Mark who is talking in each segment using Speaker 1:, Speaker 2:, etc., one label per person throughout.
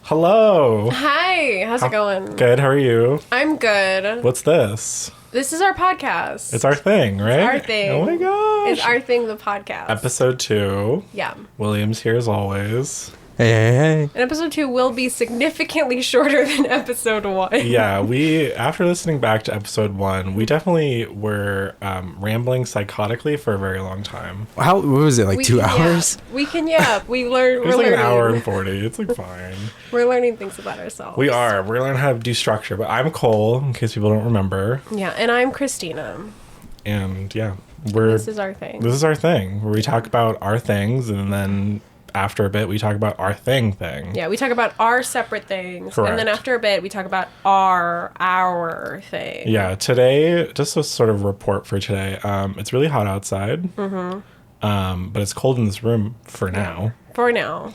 Speaker 1: Hello.
Speaker 2: Hi, how's it going?
Speaker 1: Good, how are you?
Speaker 2: I'm good.
Speaker 1: What's this?
Speaker 2: This is our podcast.
Speaker 1: It's our thing, right?
Speaker 2: It's our thing.
Speaker 1: Oh my gosh.
Speaker 2: It's our thing, the podcast.
Speaker 1: Episode 2.
Speaker 2: Yeah.
Speaker 1: William's here as always.
Speaker 3: Hey.
Speaker 2: And episode 2 will be significantly shorter than episode 1.
Speaker 1: Yeah, after listening back to episode 1, we definitely were rambling psychotically for a very long time.
Speaker 3: What was it, like 2 hours?
Speaker 2: We learn.
Speaker 1: It was like an hour and 40. It's like fine.
Speaker 2: We're learning things about ourselves.
Speaker 1: We are. We're learning how to do structure. But I'm Kole, in case people don't remember.
Speaker 2: Yeah, and I'm Christina.
Speaker 1: And yeah,
Speaker 2: this is our thing.
Speaker 1: This is our thing, where we talk about our things, and then after a bit we talk about our thing.
Speaker 2: Yeah, we talk about our separate things.
Speaker 1: Correct.
Speaker 2: And then after a bit we talk about our thing.
Speaker 1: Yeah, today, just a sort of report for today. It's really hot outside. Mm-hmm. But it's cold in this room for now.
Speaker 2: For now.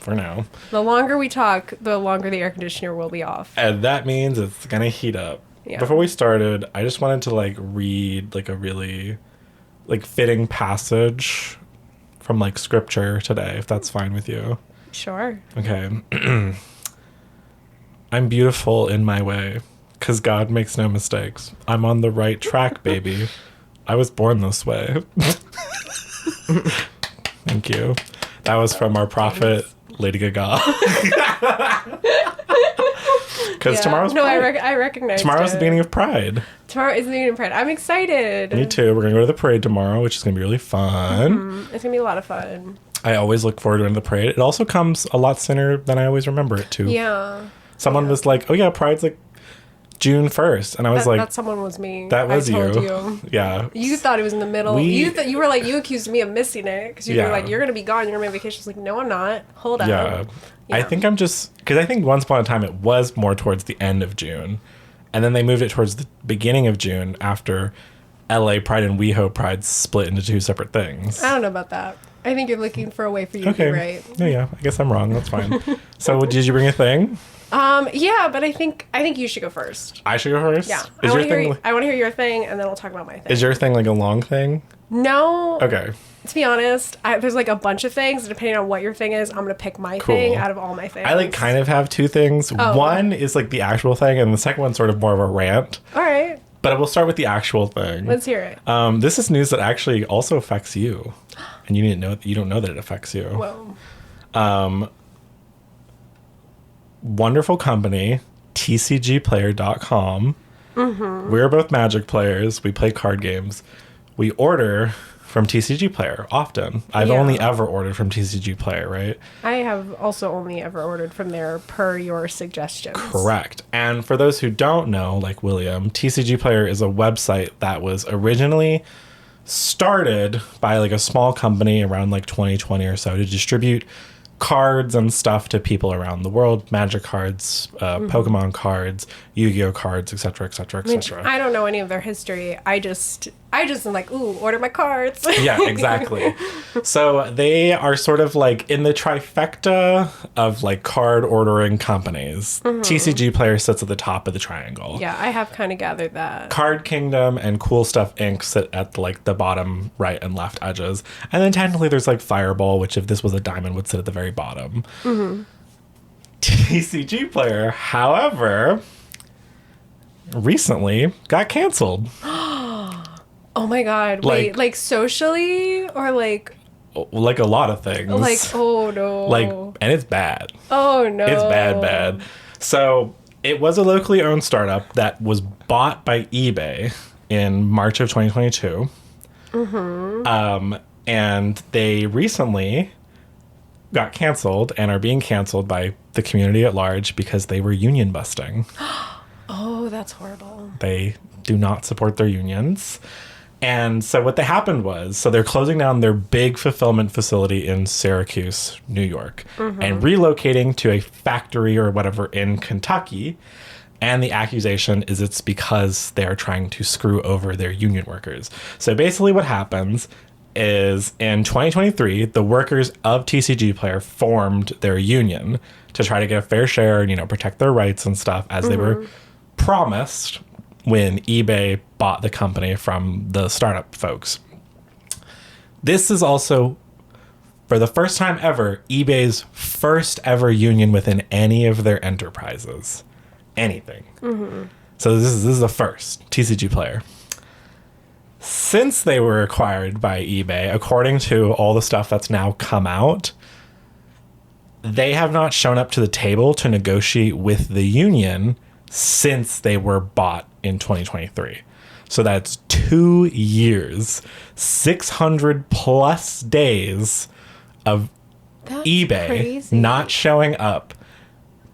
Speaker 2: The longer we talk, the longer the air conditioner will be off.
Speaker 1: And that means it's gonna heat up.
Speaker 2: Yeah.
Speaker 1: Before we started, I just wanted to read a really fitting passage from scripture today, if that's fine with you.
Speaker 2: Sure.
Speaker 1: Okay. I'm beautiful in my way, 'cause God makes no mistakes. I'm on the right track, baby. I was born this way. Thank you. That was from our prophet, Lady Gaga. Because tomorrow's Pride.
Speaker 2: I recognize
Speaker 1: Tomorrow's the beginning of Pride.
Speaker 2: Tomorrow is the beginning of Pride. I'm excited.
Speaker 1: Me too. We're going to go to the parade tomorrow, which is going to be really fun.
Speaker 2: Mm-hmm. It's going to be a lot of fun.
Speaker 1: I always look forward to the parade. It also comes a lot sooner than I always remember it to.
Speaker 2: Yeah.
Speaker 1: Someone was like, oh yeah, Pride's June 1st. And I was
Speaker 2: that someone was me.
Speaker 1: That was
Speaker 2: I told
Speaker 1: you.
Speaker 2: You.
Speaker 1: Yeah.
Speaker 2: You thought it was in the middle. You accused me of missing it. Because you were like, you're going to be gone. You're going to be on vacation. I was like, no, I'm not. Hold on.
Speaker 1: Yeah. I think I'm just... Because I think once upon a time it was more towards the end of June. And then they moved it towards the beginning of June after LA Pride and WeHo Pride split into two separate things.
Speaker 2: I don't know about that. I think you're looking for a way for you to be right.
Speaker 1: Yeah. I guess I'm wrong. That's fine. So did you bring a thing?
Speaker 2: Yeah, but I think you should go first.
Speaker 1: I should go first?
Speaker 2: Yeah.
Speaker 1: I want
Speaker 2: to hear your thing, and then we'll talk about my thing.
Speaker 1: Is your thing a long thing?
Speaker 2: No.
Speaker 1: Okay.
Speaker 2: To be honest, there's a bunch of things. Depending on what your thing is, I'm going to pick my thing out of all my things.
Speaker 1: I kind of have two things.
Speaker 2: Oh.
Speaker 1: One is the actual thing, and the second one's sort of more of a rant.
Speaker 2: All right.
Speaker 1: But we'll start with the actual thing.
Speaker 2: Let's hear it.
Speaker 1: This is news that actually also affects you. And you don't know that it affects you.
Speaker 2: Whoa.
Speaker 1: Wonderful company, tcgplayer.com. Mm-hmm. We're both Magic players. We play card games. We order from TCG Player often. I've only ever ordered from TCG Player, right?
Speaker 2: I have also only ever ordered from there per your suggestions.
Speaker 1: Correct. And for those who don't know, like William, TCG Player is a website that was originally started by a small company around 2020 or so to distribute cards and stuff to people around the world. Magic cards, Pokemon cards, Yu-Gi-Oh cards, etc., etc., etc.
Speaker 2: I don't know any of their history. I just am ooh, order my cards.
Speaker 1: Yeah, exactly. So they are sort of in the trifecta of card ordering companies. Mm-hmm. TCG Player sits at the top of the triangle.
Speaker 2: Yeah, I have kind of gathered that.
Speaker 1: Card Kingdom and Cool Stuff Inc. sit at the bottom right and left edges. And then technically there's Fireball, which if this was a diamond would sit at the very bottom. Mm-hmm. TCG Player, however, recently got canceled.
Speaker 2: Oh my god. Wait, socially or
Speaker 1: a lot of things.
Speaker 2: Oh no.
Speaker 1: And it's bad.
Speaker 2: Oh no.
Speaker 1: It's bad. So it was a locally owned startup that was bought by eBay in March of 2022. Mm-hmm. And they recently got canceled and are being canceled by the community at large because they were union busting.
Speaker 2: Oh, that's horrible.
Speaker 1: They do not support their unions. And so what happened was, they're closing down their big fulfillment facility in Syracuse, New York, and relocating to a factory or whatever in Kentucky. And the accusation is it's because they're trying to screw over their union workers. So basically what happens is in 2023, the workers of TCG Player formed their union to try to get a fair share and, protect their rights and stuff as they were promised when eBay bought the company from the startup folks. This is also for the first time ever, eBay's first ever union within any of their enterprises. Anything. Mm-hmm. So this is the first TCG Player. Since they were acquired by eBay, according to all the stuff that's now come out, they have not shown up to the table to negotiate with the union since they were bought in 2023. So that's 2 years, 600 plus days of eBay
Speaker 2: crazy.
Speaker 1: Not showing up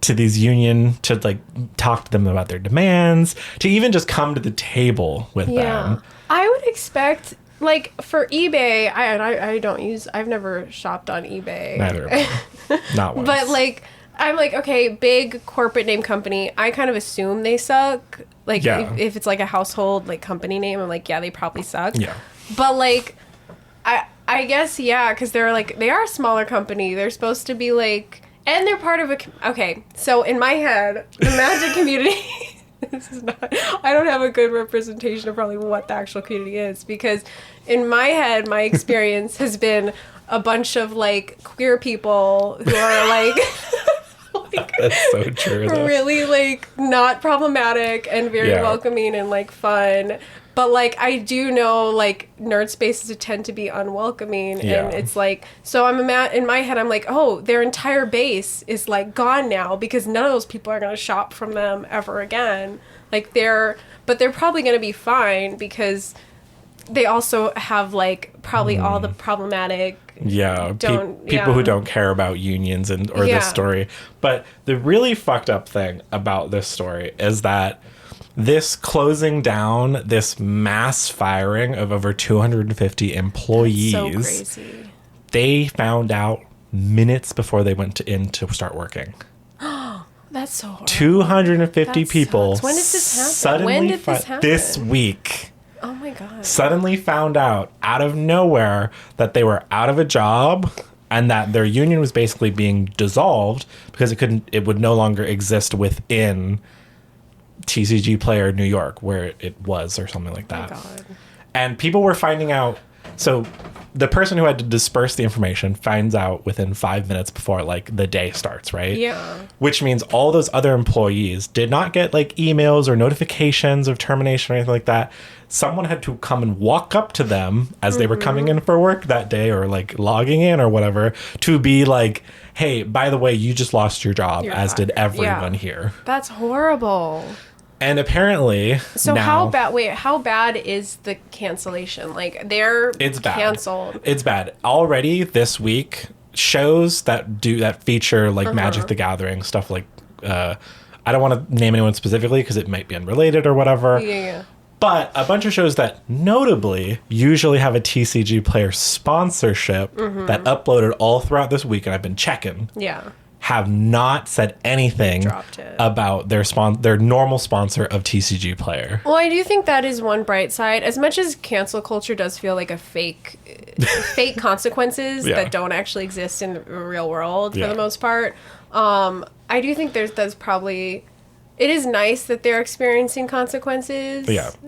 Speaker 1: to these union to like talk to them about their demands, to even just come to the table with them.
Speaker 2: I would expect, like, for eBay, I've never shopped on eBay.
Speaker 1: Neither have I. Not once.
Speaker 2: But, like, I'm like, okay, big corporate name company, I kind of assume they suck. Like, if it's, like, a household, like, company name, I'm like, yeah, they probably suck.
Speaker 1: Yeah.
Speaker 2: But, like, I guess, yeah, because they are a smaller company. They're supposed to be, like, and they're part of okay, so in my head, the Magic community... This is not... I don't have a good representation of probably what the actual community is, because in my head, my experience has been a bunch of, like, queer people who are, like...
Speaker 1: That's so true, though.
Speaker 2: Really, like, not problematic and very welcoming and, like, fun. But, like, I do know, like, nerd spaces tend to be unwelcoming.
Speaker 1: Yeah.
Speaker 2: And it's like... So in my head, I'm like, oh, their entire base is, like, gone now because none of those people are going to shop from them ever again. Like, but they're probably going to be fine because they also have, like, probably all the problematic...
Speaker 1: Yeah, people who don't care about unions or this story. But the really fucked up thing about this story is that this closing down, this mass firing of over 250 employees,
Speaker 2: so crazy.
Speaker 1: They found out minutes before they went in to start working.
Speaker 2: That's so horrible.
Speaker 1: 250 people.
Speaker 2: When did this happen? When did this happen?
Speaker 1: This week.
Speaker 2: Oh my God.
Speaker 1: Suddenly found out out of nowhere that they were out of a job and that their union was basically being dissolved because it would no longer exist within TCG Player New York where it was, or something like that.
Speaker 2: Oh my God.
Speaker 1: And people were finding out. So the person who had to disperse the information finds out within 5 minutes before, like, the day starts, right?
Speaker 2: Yeah.
Speaker 1: Which means all those other employees did not get, like, emails or notifications of termination or anything like that. Someone had to come and walk up to them as they were coming in for work that day, or, like, logging in or whatever, to be like, hey, by the way, you just lost your job, as did everyone here.
Speaker 2: That's horrible.
Speaker 1: And apparently,
Speaker 2: so
Speaker 1: now,
Speaker 2: how bad is the cancellation? Like, it's canceled.
Speaker 1: It's bad. Already this week, shows that feature, like, Magic the Gathering, stuff like, I don't want to name anyone specifically because it might be unrelated or whatever.
Speaker 2: Yeah.
Speaker 1: But a bunch of shows that notably usually have a TCG Player sponsorship that uploaded all throughout this week, and I've been checking.
Speaker 2: Yeah.
Speaker 1: Have not said anything about their normal sponsor of TCG Player.
Speaker 2: Well, I do think that is one bright side. As much as cancel culture does feel like a fake consequences that don't actually exist in the real world for the most part, I do think that's probably... It is nice that they're experiencing consequences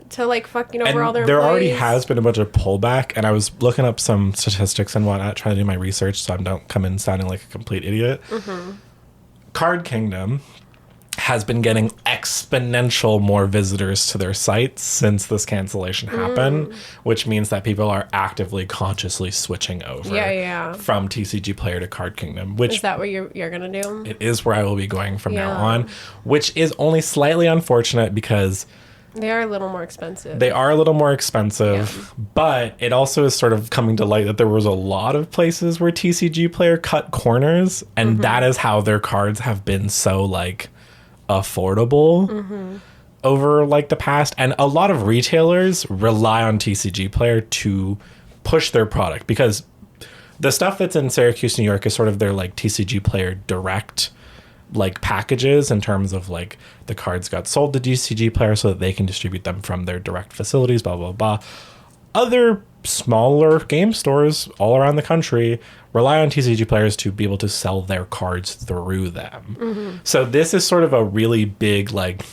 Speaker 2: to, like, fucking over all their
Speaker 1: there
Speaker 2: employees.
Speaker 1: Already has been a bunch of pullback, and I was looking up some statistics and whatnot, trying to do my research so I don't come in sounding like a complete idiot. Card Kingdom has been getting exponential more visitors to their sites since this cancellation happened, which means that people are actively, consciously switching over from TCG Player to Card Kingdom. Which
Speaker 2: is that what you're going to do?
Speaker 1: It is where I will be going from now on, which is only slightly unfortunate because...
Speaker 2: They are a little more expensive.
Speaker 1: But it also is sort of coming to light that there was a lot of places where TCG Player cut corners, and that is how their cards have been so, like, affordable over, like, the past. And a lot of retailers rely on TCG Player to push their product because the stuff that's in Syracuse, New York is sort of their, like, TCG Player direct, like, packages in terms of, like, the cards got sold to TCG Player so that they can distribute them from their direct facilities, blah, blah, blah. Other smaller game stores all around the country rely on TCG Players to be able to sell their cards through them. So this is sort of a really big, like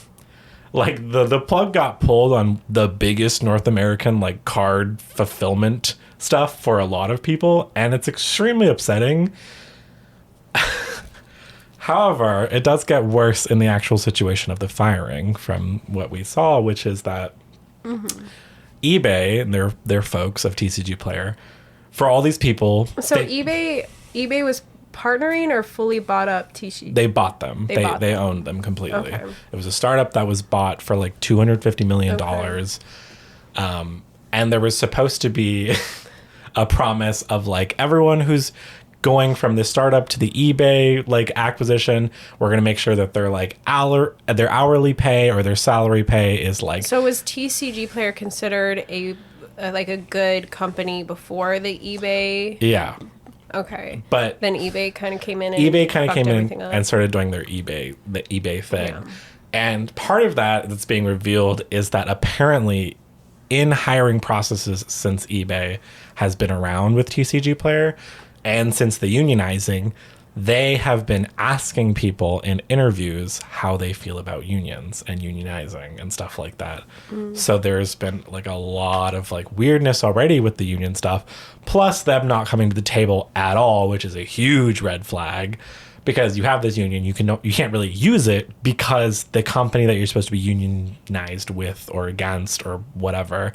Speaker 1: the plug got pulled on the biggest North American, like, card fulfillment stuff for a lot of people, and it's extremely upsetting. However, it does get worse in the actual situation of the firing from what we saw, which is that eBay and their folks of TCG Player, for all these people...
Speaker 2: So eBay was partnering or fully bought up TCG?
Speaker 1: They bought them. They owned them completely. Okay. It was a startup that was bought for like $250 million. Okay. And there was supposed to be a promise of like everyone who's going from the startup to the eBay like acquisition, we're going to make sure that their like their hourly pay or their salary pay is like...
Speaker 2: So was TCG Player considered a good company before the eBay?
Speaker 1: Yeah.
Speaker 2: Okay.
Speaker 1: But
Speaker 2: then eBay kind of came in and
Speaker 1: started doing the eBay thing. Yeah. And part of that's being revealed is that apparently in hiring processes since eBay has been around with TCG Player, and since the unionizing, they have been asking people in interviews how they feel about unions and unionizing and stuff like that. So there's been like a lot of like weirdness already with the union stuff, plus them not coming to the table at all, which is a huge red flag, because you have this union, you can't really use it because the company that you're supposed to be unionized with or against or whatever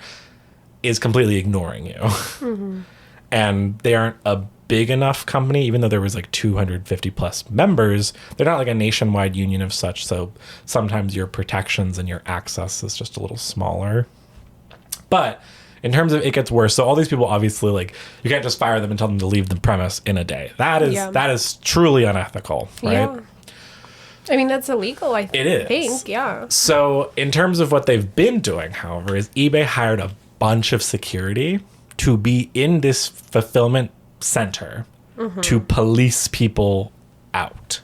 Speaker 1: is completely ignoring you. Mm-hmm. And they aren't a big enough company, even though there was like 250 plus members. They're not like a nationwide union of such, so sometimes your protections and your access is just a little smaller. But in terms of it gets worse, so all these people obviously, like, you can't just fire them and tell them to leave the premise in a day. That is truly unethical, right?
Speaker 2: Yeah. I mean, that's illegal, I think, yeah.
Speaker 1: So in terms of what they've been doing, however, is eBay hired a bunch of security to be in this fulfillment center to police people out.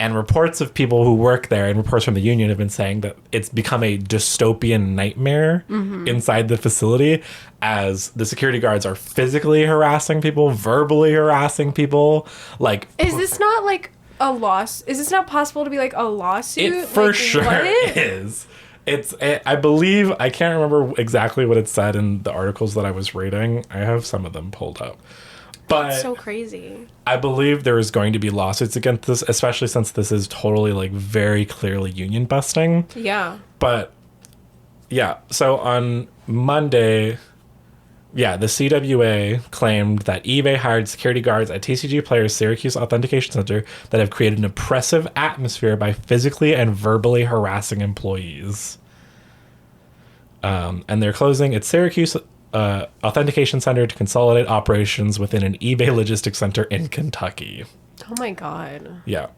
Speaker 1: And reports of people who work there and reports from the union have been saying that it's become a dystopian nightmare inside the facility, as the security guards are physically harassing people, verbally harassing people. Like,
Speaker 2: is this not like a loss? Is this not possible to be like a lawsuit?
Speaker 1: It for sure is. I believe, I can't remember exactly what it said in the articles that I was reading. I have some of them pulled up. But
Speaker 2: that's so crazy.
Speaker 1: I believe there is going to be lawsuits against this, especially since this is totally like very clearly union busting.
Speaker 2: Yeah.
Speaker 1: But yeah, so on Monday, the CWA claimed that eBay hired security guards at TCG Player's Syracuse Authentication Center that have created an oppressive atmosphere by physically and verbally harassing employees. And they're closing its Syracuse Authentication Center to consolidate operations within an eBay logistics center in Kentucky.
Speaker 2: Oh my God.
Speaker 1: Yeah.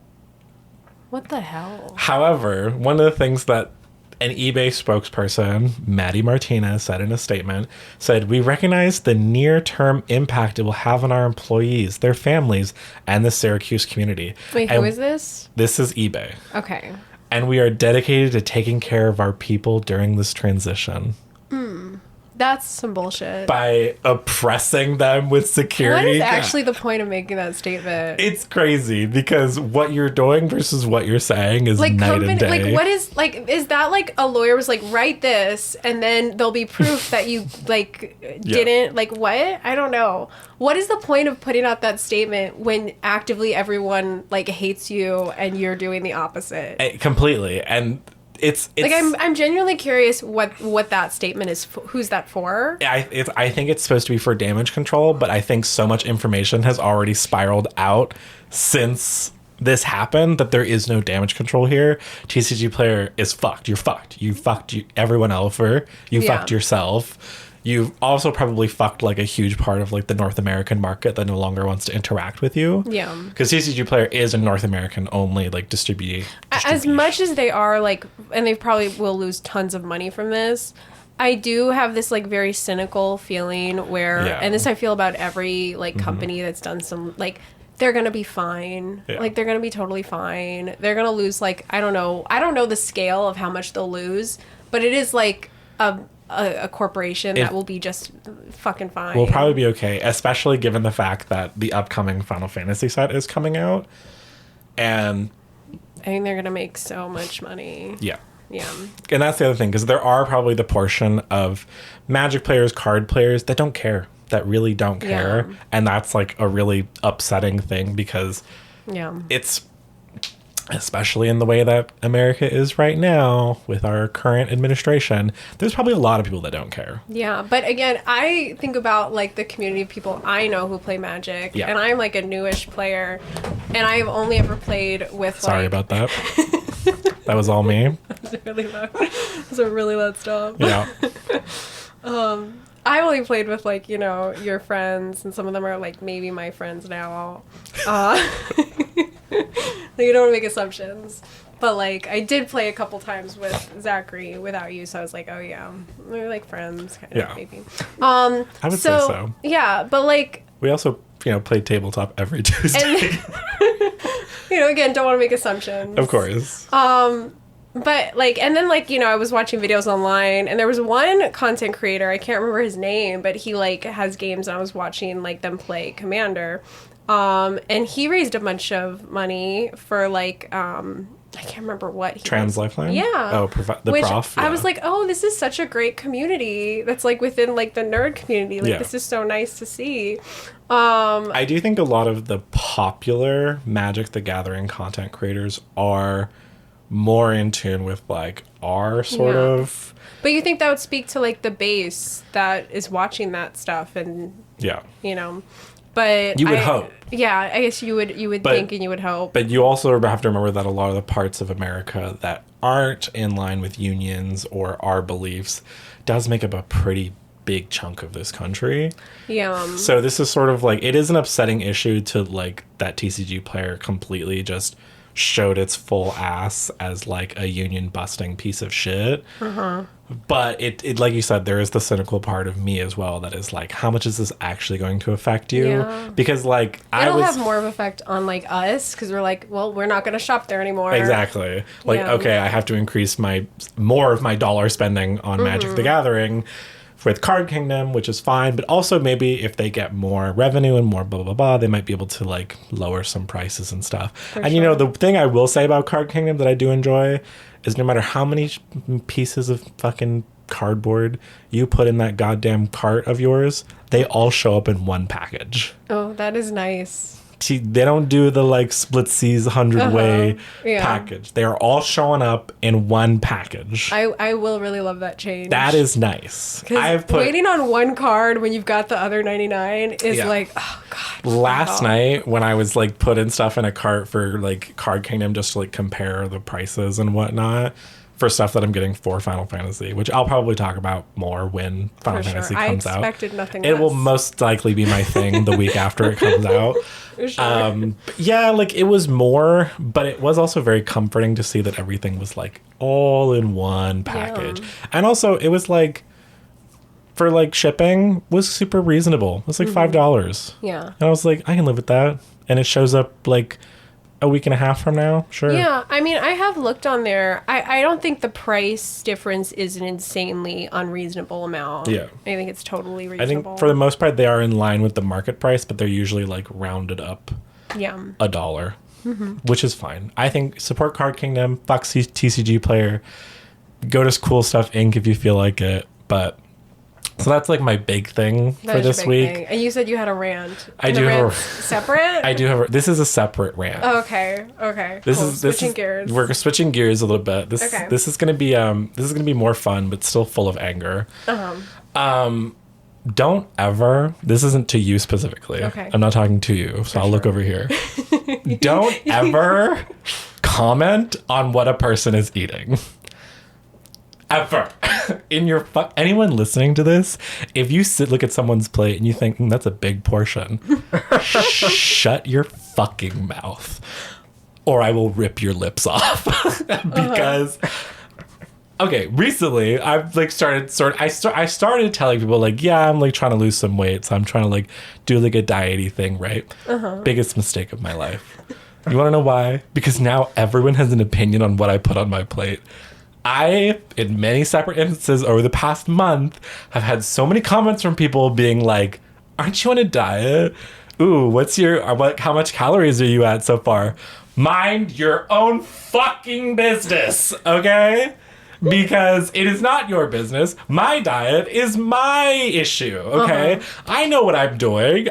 Speaker 2: What the hell?
Speaker 1: However, one of the things that an eBay spokesperson, Maddie Martinez, said in a statement, said, "We recognize the near-term impact it will have on our employees, their families, and the Syracuse community."
Speaker 2: Wait, who is this?
Speaker 1: This is eBay.
Speaker 2: Okay.
Speaker 1: "And we are dedicated to taking care of our people during this transition."
Speaker 2: That's some bullshit.
Speaker 1: By oppressing them with security.
Speaker 2: What is actually the point of making that statement?
Speaker 1: It's crazy because what you're doing versus what you're saying is like night and day.
Speaker 2: Like, what is, like, is that like a lawyer was like, write this and then there'll be proof that you like didn't, like, what? I don't know. What is the point of putting out that statement when actively everyone like hates you and you're doing the opposite?
Speaker 1: Completely. And it's
Speaker 2: like I'm genuinely curious what that statement is. Who's that for?
Speaker 1: I think it's supposed to be for damage control, but I think so much information has already spiraled out since this happened that there is no damage control here. TCG Player is fucked. You're fucked. You fucked everyone else. You fucked yourself. You've also probably fucked like a huge part of like the North American market that no longer wants to interact with you.
Speaker 2: Yeah.
Speaker 1: Because TCG Player is a North American only like distribution.
Speaker 2: As much as they are like, and they probably will lose tons of money from this, I do have this like very cynical feeling where, and this I feel about every like company that's done some like, they're going to be fine. Yeah. Like they're going to be totally fine. They're going to lose like, I don't know the scale of how much they'll lose, but it is like a corporation that will be just fucking fine.
Speaker 1: Will probably be okay, especially given the fact that the upcoming Final Fantasy set is coming out. And
Speaker 2: I think they're going to make so much money.
Speaker 1: Yeah.
Speaker 2: Yeah.
Speaker 1: And that's the other thing, because there are probably the portion of Magic players, card players that don't care, that really don't care.
Speaker 2: Yeah.
Speaker 1: And that's like a really upsetting thing, because
Speaker 2: Yeah.
Speaker 1: it's, especially in the way that America is right now with our current administration, there's probably a lot of people that don't care.
Speaker 2: Yeah, but again, I think about like the community of people I know who play Magic,
Speaker 1: Yeah.
Speaker 2: and I'm like a newish player, and I've only ever played with.
Speaker 1: Sorry
Speaker 2: like,
Speaker 1: about that. That was all me.
Speaker 2: It's really loud. It's a really loud stop.
Speaker 1: Yeah.
Speaker 2: I only played with like your friends, and some of them are like maybe my friends now. You don't make assumptions. But, like, I did play a couple times with Zachary without you, so I was like, oh, yeah, we're, like, friends, kind of, maybe.
Speaker 1: I would say so.
Speaker 2: Yeah, but, like...
Speaker 1: We also, play tabletop every Tuesday.
Speaker 2: And, again, don't want to make assumptions.
Speaker 1: Of course.
Speaker 2: But, like, and then, like, I was watching videos online, and there was one content creator, I can't remember his name, but he, like, has games, and I was watching, like, them play Commander. And he raised a bunch of money for, like, I can't remember what he
Speaker 1: Trans
Speaker 2: was.
Speaker 1: Lifeline?
Speaker 2: Yeah.
Speaker 1: Oh, the
Speaker 2: Which
Speaker 1: prof?
Speaker 2: I
Speaker 1: Yeah.
Speaker 2: was like, oh, this is such a great community that's, like, within, like, the nerd community. Like,
Speaker 1: Yeah.
Speaker 2: this is so nice to see.
Speaker 1: I do think a lot of the popular Magic the Gathering content creators are more in tune with, like, our sort
Speaker 2: Yeah.
Speaker 1: of...
Speaker 2: But you think that would speak to, like, the base that is watching that stuff and,
Speaker 1: Yeah.
Speaker 2: But
Speaker 1: You would hope.
Speaker 2: Yeah, I guess you would think and you would hope.
Speaker 1: But you also have to remember that a lot of the parts of America that aren't in line with unions or our beliefs does make up a pretty big chunk of this country.
Speaker 2: Yeah.
Speaker 1: So this is sort of like, it is an upsetting issue to like that TCG player completely just showed its full ass as like a union busting piece of shit. But it like you said, there is the cynical part of me as well that is like, how much is this actually going to affect you?
Speaker 2: Yeah.
Speaker 1: Because like
Speaker 2: It'll have more of effect on like us because we're like, well, we're not going to shop there anymore.
Speaker 1: Exactly. Like,
Speaker 2: Yeah.
Speaker 1: okay, I have to increase more of my dollar spending on Magic the Gathering with Card Kingdom, which is fine. But also maybe if they get more revenue and more blah, blah, blah, they might be able to like lower some prices and stuff. And
Speaker 2: sure.
Speaker 1: the thing I will say about Card Kingdom that I do enjoy is no matter how many pieces of fucking cardboard you put in that goddamn cart of yours, they all show up in one package.
Speaker 2: Oh, that is nice.
Speaker 1: They don't do the like split C's 100-way
Speaker 2: Yeah.
Speaker 1: package. They are all showing up in one package.
Speaker 2: I will really love that change.
Speaker 1: That is nice.
Speaker 2: Because waiting on one card when you've got the other 99 is
Speaker 1: Yeah.
Speaker 2: like, oh, God.
Speaker 1: Last night when I was like putting stuff in a cart for like Card Kingdom just to like compare the prices and whatnot for stuff that I'm getting for Final Fantasy, which I'll probably talk about more when Final
Speaker 2: For sure.
Speaker 1: Fantasy
Speaker 2: I
Speaker 1: comes out.
Speaker 2: expected nothing
Speaker 1: It
Speaker 2: less.
Speaker 1: will most likely be my thing the week after it comes out.
Speaker 2: Sure.
Speaker 1: Yeah, like it was more, but it was also very comforting to see that everything was like all in one package.
Speaker 2: Yeah.
Speaker 1: And also it was like for like shipping was super reasonable. It was like $5.
Speaker 2: Yeah.
Speaker 1: And I was like, I can live with that. And it shows up like a week and a half from now. Sure.
Speaker 2: Yeah, I mean, I have looked on there. I don't think the price difference is an insanely unreasonable amount.
Speaker 1: Yeah.
Speaker 2: I think it's totally
Speaker 1: I
Speaker 2: reasonable.
Speaker 1: think for the most part they are in line with the market price, but they're usually like rounded up
Speaker 2: Yeah.
Speaker 1: $1, which is fine. I think support Card Kingdom, fuck TCG player, go to Cool Stuff Inc. if you feel like it. But so that's like my big thing
Speaker 2: That
Speaker 1: for
Speaker 2: is your
Speaker 1: this
Speaker 2: big
Speaker 1: week.
Speaker 2: thing. And you said you had a rant.
Speaker 1: I
Speaker 2: And
Speaker 1: do
Speaker 2: the
Speaker 1: have a-
Speaker 2: rant's separate?
Speaker 1: I do have. This is a separate rant.
Speaker 2: Oh, okay.
Speaker 1: This
Speaker 2: Cool.
Speaker 1: is
Speaker 2: Switching gears.
Speaker 1: We're switching gears a little bit.
Speaker 2: Okay.
Speaker 1: This is gonna be more fun, but still full of anger. Don't ever. This isn't to you specifically.
Speaker 2: Okay.
Speaker 1: I'm not talking to you, so I'll look over here. Don't ever comment on what a person is eating. Ever. In your anyone listening to this, if you look at someone's plate and you think that's a big portion, shut your fucking mouth, or I will rip your lips off. Because okay, recently I've like I started telling people like, yeah, I'm like trying to lose some weight, so I'm trying to like do like a diety thing, right? Biggest mistake of my life. You want to know why? Because now everyone has an opinion on what I put on my plate. I, in many separate instances over the past month, have had so many comments from people being like, aren't you on a diet? Ooh, how much calories are you at so far? Mind your own fucking business, okay? because it is not your business. My diet is my issue, okay? I know what I'm doing.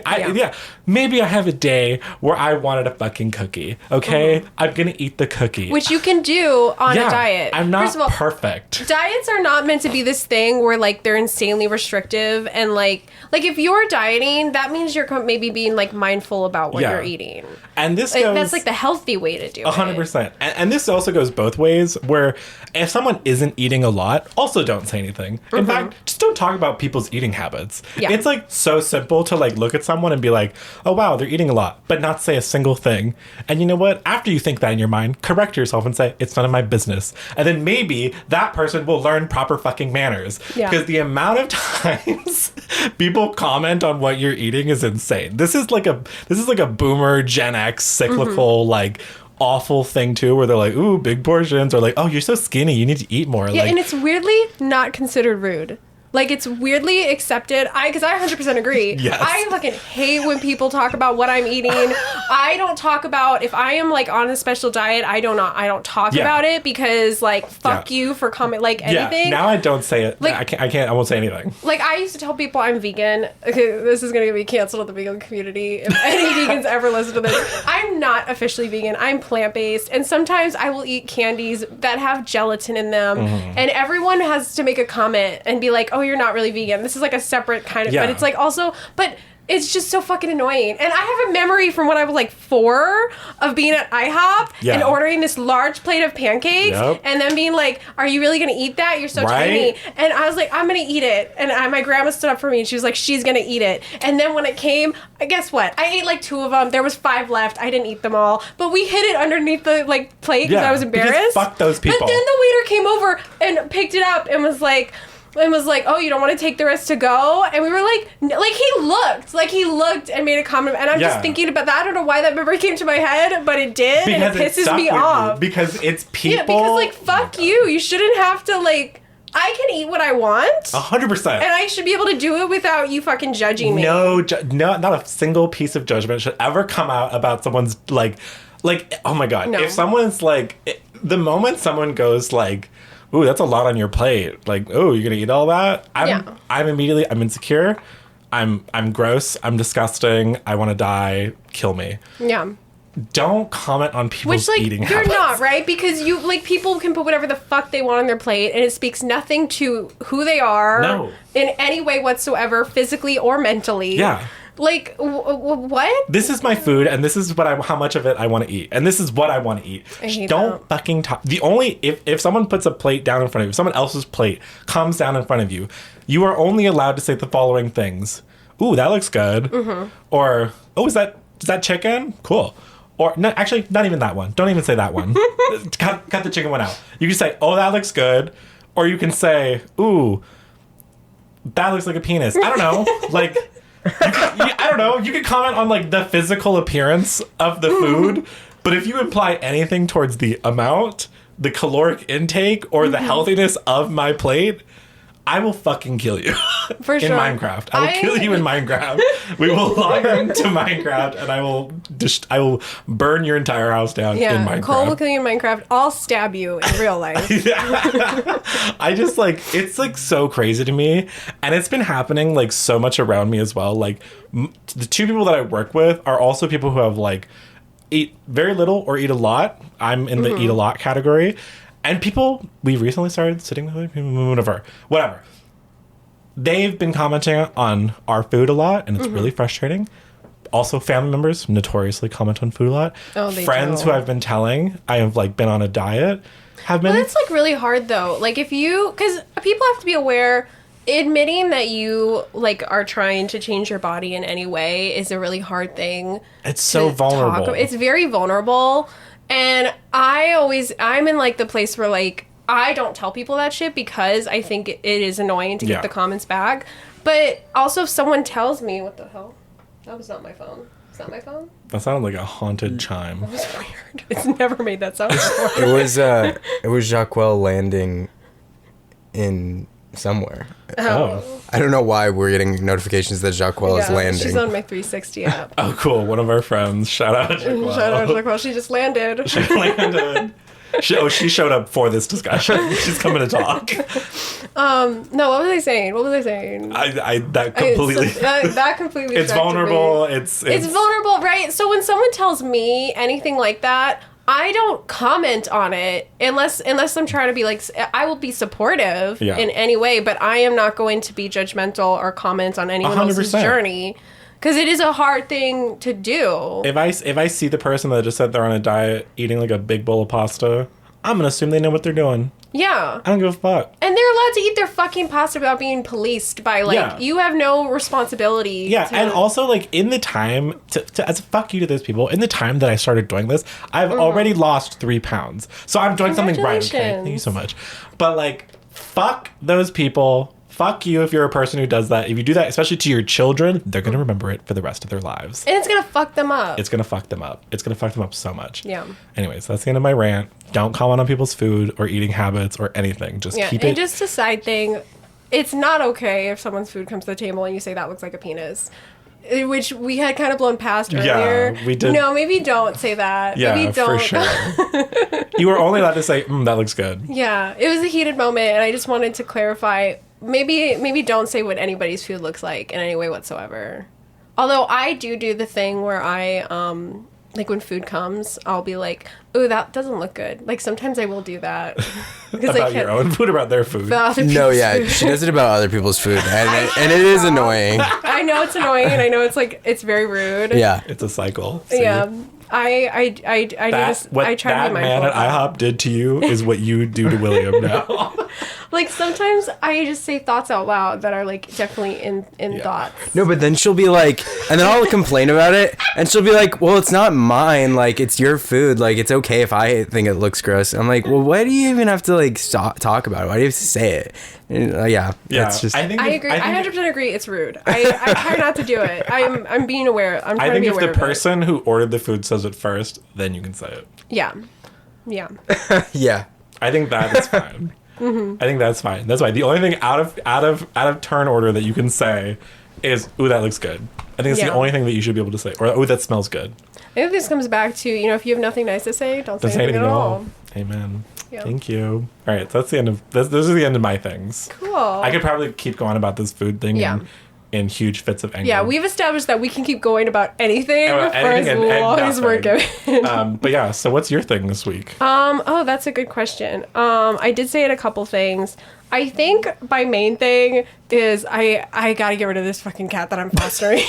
Speaker 1: Maybe I have a day where I wanted a fucking cookie, okay? I'm gonna eat the cookie.
Speaker 2: Which you can do on a diet.
Speaker 1: I'm not
Speaker 2: First of all,
Speaker 1: perfect.
Speaker 2: diets are not meant to be this thing where, like, they're insanely restrictive and, like if you're dieting, that means you're maybe being, like, mindful about what you're eating.
Speaker 1: And this
Speaker 2: like,
Speaker 1: goes...
Speaker 2: That's, like, the healthy way to do it.
Speaker 1: 100%. And this also goes both ways, where if someone isn't eating a lot, also don't say anything. In fact, just don't talk about people's eating habits.
Speaker 2: Yeah.
Speaker 1: It's, like, so simple to, like, look at someone and be like, oh, wow, they're eating a lot, but not say a single thing. And you know what? After you think that in your mind, correct yourself and say, it's none of my business. And then maybe that person will learn proper fucking manners.
Speaker 2: Yeah.
Speaker 1: Because the amount of times people comment on what you're eating is insane. This is like a boomer Gen X cyclical, like, awful thing too, where they're like, ooh, big portions, or like, oh, you're so skinny, you need to eat more.
Speaker 2: Yeah,
Speaker 1: like,
Speaker 2: and it's weirdly not considered rude. Like, it's weirdly accepted. Because I 100% agree.
Speaker 1: Yes.
Speaker 2: I fucking hate when people talk about what I'm eating. I don't talk about, if I am, like, on a special diet, I don't talk about it because, like, fuck you for comment, like, anything.
Speaker 1: Yeah, now I don't say it.
Speaker 2: Like,
Speaker 1: I won't say anything.
Speaker 2: Like, I used to tell people I'm vegan. Okay, this is going to be canceled at the vegan community. If any vegans ever listen to this. I'm not officially vegan. I'm plant-based. And sometimes I will eat candies that have gelatin in them. And everyone has to make a comment and be like, oh, you're not really vegan. This is like a separate kind of, but it's like also, but it's just so fucking annoying. And I have a memory from when I was like 4 of being at IHOP and ordering this large plate of pancakes and then being like, are you really gonna eat that? You're so tiny. And I was like, I'm gonna eat it. And my grandma stood up for me and she was like, she's gonna eat it. And then when it came, guess what? I ate like 2 of them. There was 5 left. I didn't eat them all. But we hid it underneath the like plate because I was embarrassed.
Speaker 1: Fuck those people.
Speaker 2: But then the waiter came over and picked it up and was like, oh, you don't want to take the rest to go? And we were like he looked and made a comment. And I'm just thinking about that. I don't know why that memory came to my head, but it did. Because and it pisses me off.
Speaker 1: Because it's people.
Speaker 2: Yeah, because, like, fuck you. You shouldn't have to, like, I can eat what I want.
Speaker 1: 100%.
Speaker 2: And I should be able to do it without you fucking judging me.
Speaker 1: No, not a single piece of judgment should ever come out about someone's, like, oh my God. No. If someone's, like, the moment someone goes, like, ooh, that's a lot on your plate. Like, oh, you're gonna eat all that? I'm immediately, I'm insecure. I'm gross. I'm disgusting. I want to die. Kill me.
Speaker 2: Yeah.
Speaker 1: Don't comment on people's eating habits.
Speaker 2: You're not, right? Because you, like, people can put whatever the fuck they want on their plate, and it speaks nothing to who they are in any way whatsoever, physically or mentally.
Speaker 1: Yeah.
Speaker 2: Like, what?
Speaker 1: This is my food, and this is how much of it I want to eat, and this is what I want to eat. Don't fucking talk. The only if someone puts a plate down in front of you, someone else's plate comes down in front of you, you are only allowed to say the following things: "Ooh, that looks good," or "Oh, is that chicken? Cool." Or no, actually, not even that one. Don't even say that one. cut the chicken one out. You can say, "Oh, that looks good," or you can say, "Ooh, that looks like a penis." I don't know, like. I don't know. You could comment on, like, the physical appearance of the food, but if you imply anything towards the amount, the caloric intake, or the healthiness of my plate, I will fucking kill you.
Speaker 2: For sure.
Speaker 1: In Minecraft. I will kill you in Minecraft. We will log into Minecraft and I will burn your entire house down in Minecraft.
Speaker 2: Kole will kill you in Minecraft. I'll stab you in real life.
Speaker 1: I just, like, it's, like, so crazy to me. And it's been happening, like, so much around me as well. Like, the 2 people that I work with are also people who have, like, eat very little or eat a lot. I'm in the eat a lot category. And people, we recently started sitting with whatever. They've been commenting on our food a lot, and it's really frustrating. Also, family members notoriously comment on food a lot.
Speaker 2: Oh, they
Speaker 1: Friends
Speaker 2: do.
Speaker 1: who I've been telling I have, like, been on a diet have been.
Speaker 2: Well, it's, like, really hard, though. Like, because people have to be aware, admitting that you, like, are trying to change your body in any way is a really hard thing.
Speaker 1: It's so vulnerable.
Speaker 2: It's very vulnerable. And I'm in, like, the place where, like, I don't tell people that shit because I think it is annoying to get the comments back. But also if someone tells me, what the hell? That was not my phone. Is that my phone?
Speaker 1: That sounded like a haunted chime.
Speaker 2: That was weird. It's never made that sound before.
Speaker 3: It was Jacquel landing in somewhere.
Speaker 1: Oh.
Speaker 3: I don't know why we're getting notifications that Jacquel is landing.
Speaker 2: She's on my 360 app.
Speaker 1: Oh, cool. One of our friends. Shout out Jacquel.
Speaker 2: Shout out Jacquel. She just landed.
Speaker 1: She landed. She showed up for this discussion. She's coming to talk.
Speaker 2: No, what was I saying?
Speaker 1: That completely.
Speaker 2: That completely.
Speaker 1: It's vulnerable. It's
Speaker 2: vulnerable, right? So when someone tells me anything like that, I don't comment on it unless I'm trying to be like, I will be supportive in any way, but I am not going to be judgmental or comment on anyone
Speaker 1: 100%.
Speaker 2: else's journey. Because it is a hard thing to do.
Speaker 1: If I see the person that just said they're on a diet eating like a big bowl of pasta, I'm gonna assume they know what they're doing.
Speaker 2: Yeah.
Speaker 1: I don't give a fuck.
Speaker 2: And they're allowed to eat their fucking pasta without being policed by, like, you have no responsibility.
Speaker 1: Yeah, and also, like, in the time, to as a fuck you to those people, in the time that I started doing this, I've already lost 3 pounds. So I'm doing something right, okay? Thank you so much. But, like, fuck those people. Fuck you if you're a person who does that. If you do that, especially to your children, they're going to remember it for the rest of their lives.
Speaker 2: And it's going to fuck them up.
Speaker 1: It's going to fuck them up. It's going to fuck them up so much.
Speaker 2: Yeah.
Speaker 1: Anyways, that's the end of my rant. Don't comment on people's food or eating habits or anything. Just keep it.
Speaker 2: And just a side thing, it's not okay if someone's food comes to the table and you say that looks like a penis. Which we had kind of blown past earlier.
Speaker 1: Yeah, we did.
Speaker 2: No, maybe don't say that.
Speaker 1: Yeah,
Speaker 2: maybe don't.
Speaker 1: for sure. You were only allowed to say, that looks good.
Speaker 2: Yeah, it was a heated moment, and I just wanted to clarify. Maybe don't say what anybody's food looks like in any way whatsoever. Although I do the thing where I, like when food comes, I'll be like, ooh, that doesn't look good. Like sometimes I will do that.
Speaker 1: About your own food, about their food.
Speaker 3: No, yeah, food. She does it about other people's food, and it is annoying.
Speaker 2: I know it's annoying, and I know it's like, it's very rude.
Speaker 3: Yeah.
Speaker 1: It's a cycle. See?
Speaker 2: Yeah. I try to be mindful.
Speaker 1: That man at IHOP did to you is what you do to William now.
Speaker 2: Like sometimes I just say thoughts out loud that are like definitely in thoughts.
Speaker 3: No, but then she'll be like, and then I'll complain about it, and she'll be like, well, it's not mine, like it's your food, like it's okay if I think it looks gross. I'm like, well, why do you even have to like talk about it? Why do you have to say it? And,
Speaker 1: yeah.
Speaker 3: It's just.
Speaker 2: I agree. I 100% agree. It's rude. I try not to do it. I'm being aware. I'm trying to be aware.
Speaker 1: I think if the person who ordered the food says it first, then you can say it.
Speaker 2: Yeah. Yeah.
Speaker 3: Yeah.
Speaker 1: I think that is fine. I think that's fine. That's fine. The only thing out of turn order that you can say is, "Ooh, that looks good." I think it's the only thing that you should be able to say, or "Ooh, that smells good."
Speaker 2: I think this comes back to, if you have nothing nice to say, don't say anything at all.
Speaker 1: Amen.
Speaker 2: Yeah.
Speaker 1: Thank you. All right, so that's the end of this. Those are the end of my things.
Speaker 2: Cool.
Speaker 1: I could probably keep going about this food thing in huge fits of anger.
Speaker 2: Yeah, we've established that we can keep going about anything for as long as we're given.
Speaker 1: But yeah, so what's your thing this week?
Speaker 2: Oh, that's a good question. I did say it a couple things. I think my main thing is I gotta get rid of this fucking cat that I'm fostering.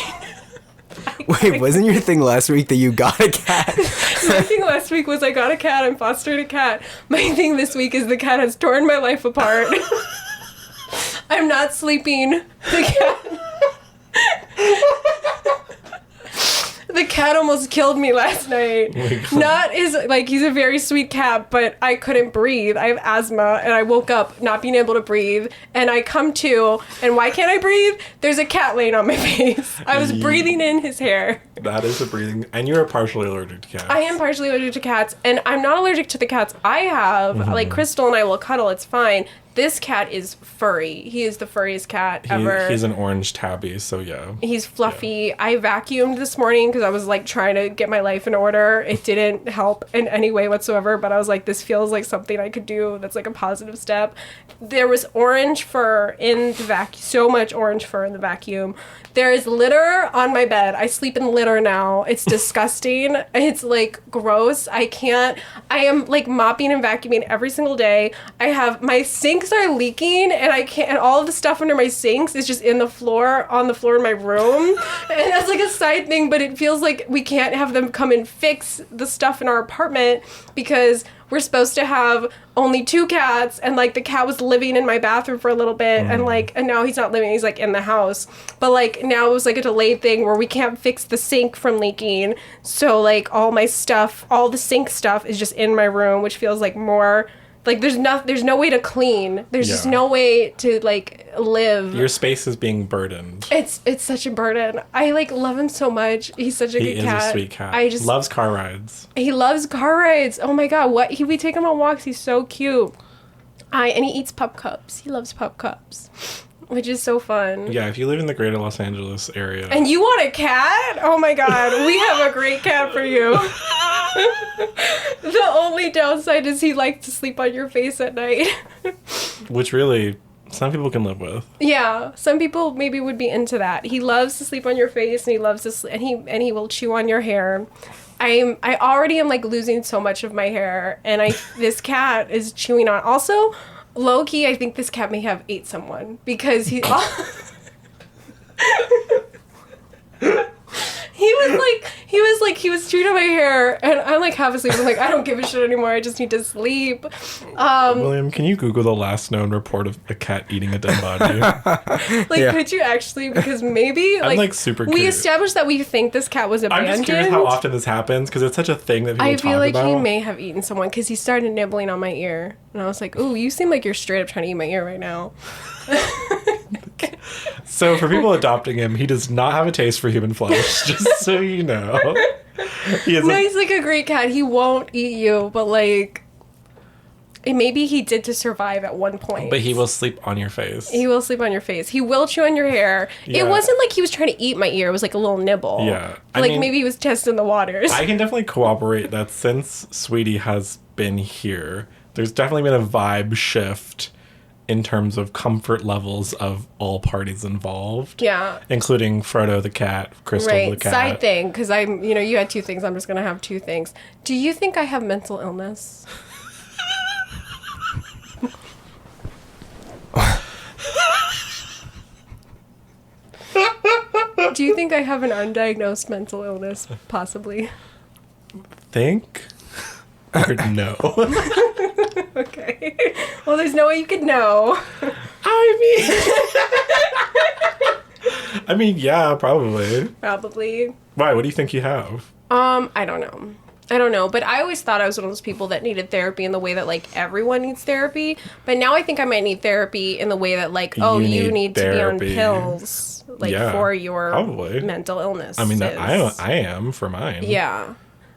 Speaker 3: Wait, wasn't your thing last week that you got a cat?
Speaker 2: My thing last week was I got a cat, I'm fostering a cat. My thing this week is the cat has torn my life apart. I'm not sleeping. The cat... The cat almost killed me last night. He's a very sweet cat, but I couldn't breathe. I have asthma, and I woke up not being able to breathe, and I come to, and why can't I breathe? There's a cat laying on my face. I was breathing in his hair.
Speaker 1: That is a breathing, and you're partially allergic to cats.
Speaker 2: I am partially allergic to cats, and I'm not allergic to the cats I have. Like, Crystal and I will cuddle, it's fine. This cat is furry. He is the furriest cat ever.
Speaker 1: He's an orange tabby, so yeah.
Speaker 2: He's fluffy. Yeah. I vacuumed this morning because I was like trying to get my life in order. It didn't help in any way whatsoever, but I was like, this feels like something I could do that's like a positive step. There was orange fur in the vacuum, so much orange fur in the vacuum. There is litter on my bed. I sleep in litter now. It's disgusting. It's like gross. I am like mopping and vacuuming every single day. I have my sinks are leaking and I can't, and all of the stuff under my sinks is just on the floor in my room. And that's like a side thing, but it feels like we can't have them come and fix the stuff in our apartment because we're supposed to have only 2 cats, and like the cat was living in my bathroom for a little bit, and now he's not living, he's like in the house. But like now it was like a delayed thing where we can't fix the sink from leaking. So like all my stuff, all the sink stuff is just in my room, which feels like more like there's no way to clean. There's just no way to like live. Your
Speaker 1: space is being burdened.
Speaker 2: It's such a burden. I like love him so much. He's such a good cat.
Speaker 1: He is a sweet cat. Loves car rides.
Speaker 2: He loves car rides. Oh my god, we take him on walks. He's so cute. And he eats pup cups. He loves pup cups, which is so fun.
Speaker 1: Yeah, if you live in the greater Los Angeles area.
Speaker 2: And you want a cat? Oh my god, we have a great cat for you. The only downside is he likes to sleep on your face at night.
Speaker 1: Which really, some people can live with.
Speaker 2: Yeah, some people maybe would be into that. He loves to sleep on your face, and he loves to and he will chew on your hair. I already am like losing so much of my hair, and this cat is chewing on. Also, low key, I think this cat may have ate someone because he. He was chewing on my hair, and I'm like half asleep. I'm like, I don't give a shit anymore. I just need to sleep.
Speaker 1: William, can you Google the last known report of a cat eating a dead body?
Speaker 2: Could you actually? Because maybe
Speaker 1: I'm like super
Speaker 2: we
Speaker 1: curious.
Speaker 2: established that we think this cat was abandoned.
Speaker 1: I'm just curious how often this happens because it's such a thing that people talk about. I feel like
Speaker 2: he may have eaten someone because he started nibbling on my ear, and I was like, "Ooh, you seem like you're straight up trying to eat my ear right now."
Speaker 1: So for people adopting him, he does not have a taste for human flesh, just so you know.
Speaker 2: He's like a great cat. He won't eat you, but like, maybe he did to survive at one point.
Speaker 1: But he will sleep on your face.
Speaker 2: He will sleep on your face. He will chew on your hair. Yeah. It wasn't like he was trying to eat my ear. It was like a little nibble.
Speaker 1: Yeah.
Speaker 2: Maybe he was testing the waters.
Speaker 1: I can definitely corroborate that since Sweetie has been here, there's definitely been a vibe shift in terms of comfort levels of all parties involved.
Speaker 2: Yeah.
Speaker 1: Including Frodo the cat, Crystal the cat.
Speaker 2: Side thing, because you had two things. I'm just going to have two things. Do you think I have mental illness? Do you think I have an undiagnosed mental illness, possibly?
Speaker 1: Think? Or no.
Speaker 2: Okay. Well, there's no way you could know.
Speaker 1: I mean, yeah, probably.
Speaker 2: Probably.
Speaker 1: Why? What do you think you have?
Speaker 2: I don't know. But I always thought I was one of those people that needed therapy in the way that, like, everyone needs therapy. But now I think I might need therapy in the way that, like, you need to be on pills, like, for your mental illness.
Speaker 1: I mean, I am for mine.
Speaker 2: Yeah.